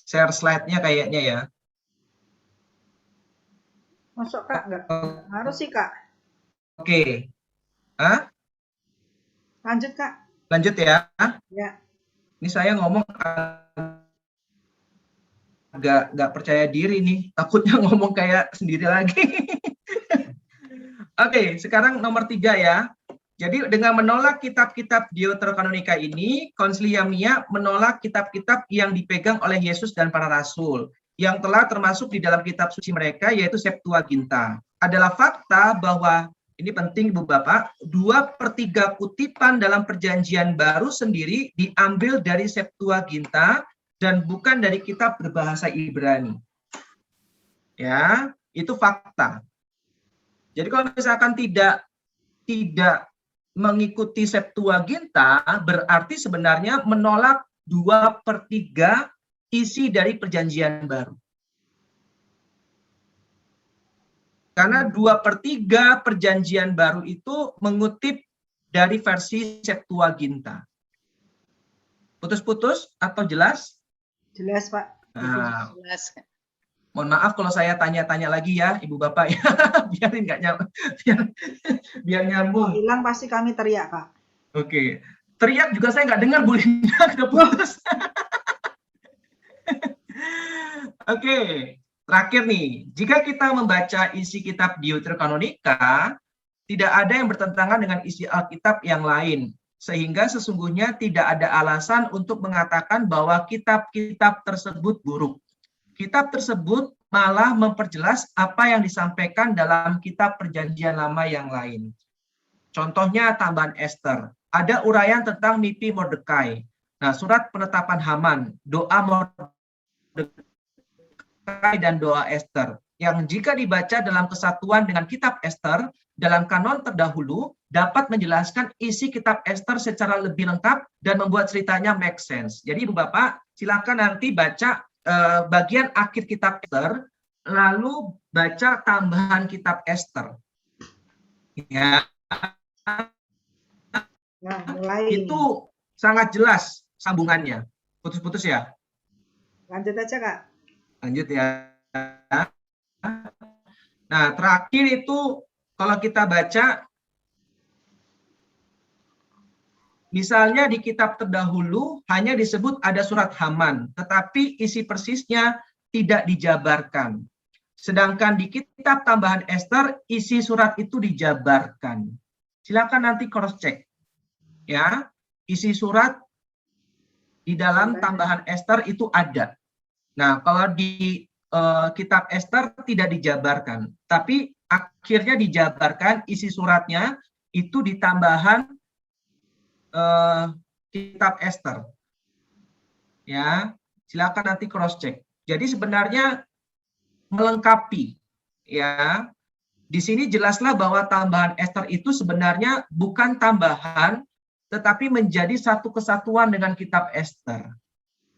share slide-nya kayaknya ya. Masuk, Kak? Enggak. Harus sih, Kak. Oke. Hah? Lanjut, Kak. Lanjut ya. Ya. Ini saya ngomong nggak percaya diri nih. Takutnya ngomong kayak sendiri lagi. Oke, sekarang nomor 3 ya. Jadi dengan menolak kitab-kitab Deuterokanonika ini, Konsilium Nia menolak kitab-kitab yang dipegang oleh Yesus dan para rasul, yang telah termasuk di dalam kitab suci mereka, yaitu Septuaginta. Adalah fakta bahwa, ini penting Ibu Bapak, 2/3 kutipan dalam Perjanjian Baru sendiri diambil dari Septuaginta dan bukan dari kitab berbahasa Ibrani. Ya, itu fakta. Jadi kalau misalkan tidak mengikuti Septuaginta, berarti sebenarnya menolak 2/3 isi dari Perjanjian Baru. Karena 2/3 Perjanjian Baru itu mengutip dari versi Septuaginta. Putus-putus atau jelas? Jelas, Pak. Nah, Jelas. mohon maaf kalau saya tanya-tanya lagi ya, Ibu Bapak ya, biarin nggak nyambung, biar nyambung. Hilang pasti kami teriak, Kak. Oke, teriak juga saya nggak dengar, Bu Linda, udah putus. Oke, terakhir nih, jika kita membaca isi kitab Deuterokanonika, tidak ada yang bertentangan dengan isi Alkitab yang lain, sehingga sesungguhnya tidak ada alasan untuk mengatakan bahwa kitab-kitab tersebut buruk. Kitab tersebut malah memperjelas apa yang disampaikan dalam kitab Perjanjian Lama yang lain. Contohnya tambahan Ester. Ada uraian tentang mimpi Mordekai. Nah, surat penetapan Haman, doa Mordekai dan doa Ester, yang jika dibaca dalam kesatuan dengan kitab Ester, dalam kanon terdahulu, dapat menjelaskan isi kitab Ester secara lebih lengkap dan membuat ceritanya make sense. Jadi Ibu Bapak, silakan nanti baca bagian akhir kitab Ester, lalu baca tambahan kitab Ester. Ya. Nah, mulai. Itu sangat jelas sambungannya. Putus-putus ya? Lanjut aja, Kak. Lanjut ya. Nah, terakhir itu kalau kita baca, misalnya di kitab terdahulu hanya disebut ada surat Haman, tetapi isi persisnya tidak dijabarkan. Sedangkan di kitab tambahan Ester, isi surat itu dijabarkan. Silakan nanti cross check. Ya, isi surat di dalam tambahan Ester itu ada. Nah, kalau di kitab Ester tidak dijabarkan, tapi akhirnya dijabarkan isi suratnya itu di tambahan kitab Ester. Ya, silakan nanti cross check. Jadi sebenarnya melengkapi, ya. Di sini jelaslah bahwa tambahan Ester itu sebenarnya bukan tambahan, tetapi menjadi satu kesatuan dengan kitab Ester.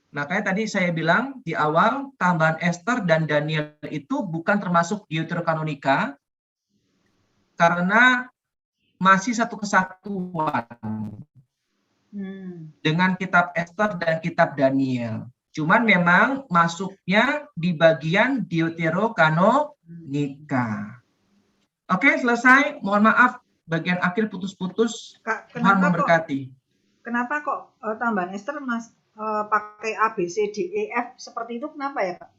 Makanya tadi saya bilang di awal, tambahan Ester dan Daniel itu bukan termasuk Deuterokanonika, karena masih satu kesatuan dengan kitab Ester dan kitab Daniel. Cuman memang masuknya di bagian Deuterokanonika. Oke, selesai. Mohon maaf, bagian akhir putus-putus. Tuhan memberkati. Kenapa kok tambahan Ester pakai A, B, C, D, E, F seperti itu? Kenapa ya, Kak?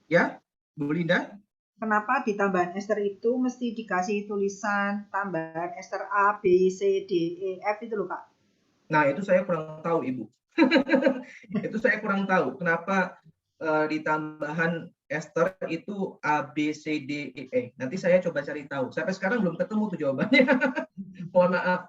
Ya, Bu Linda? Kenapa di tambahan Ester itu mesti dikasih tulisan tambahan Ester A, B, C, D, E, F itu loh, Kak? Nah, itu saya kurang tahu, Ibu. Itu saya kurang tahu. Kenapa di tambahan Ester itu A, B, C, D, E, E. Nanti saya coba cari tahu. Sampai sekarang belum ketemu tuh jawabannya. Mohon maaf.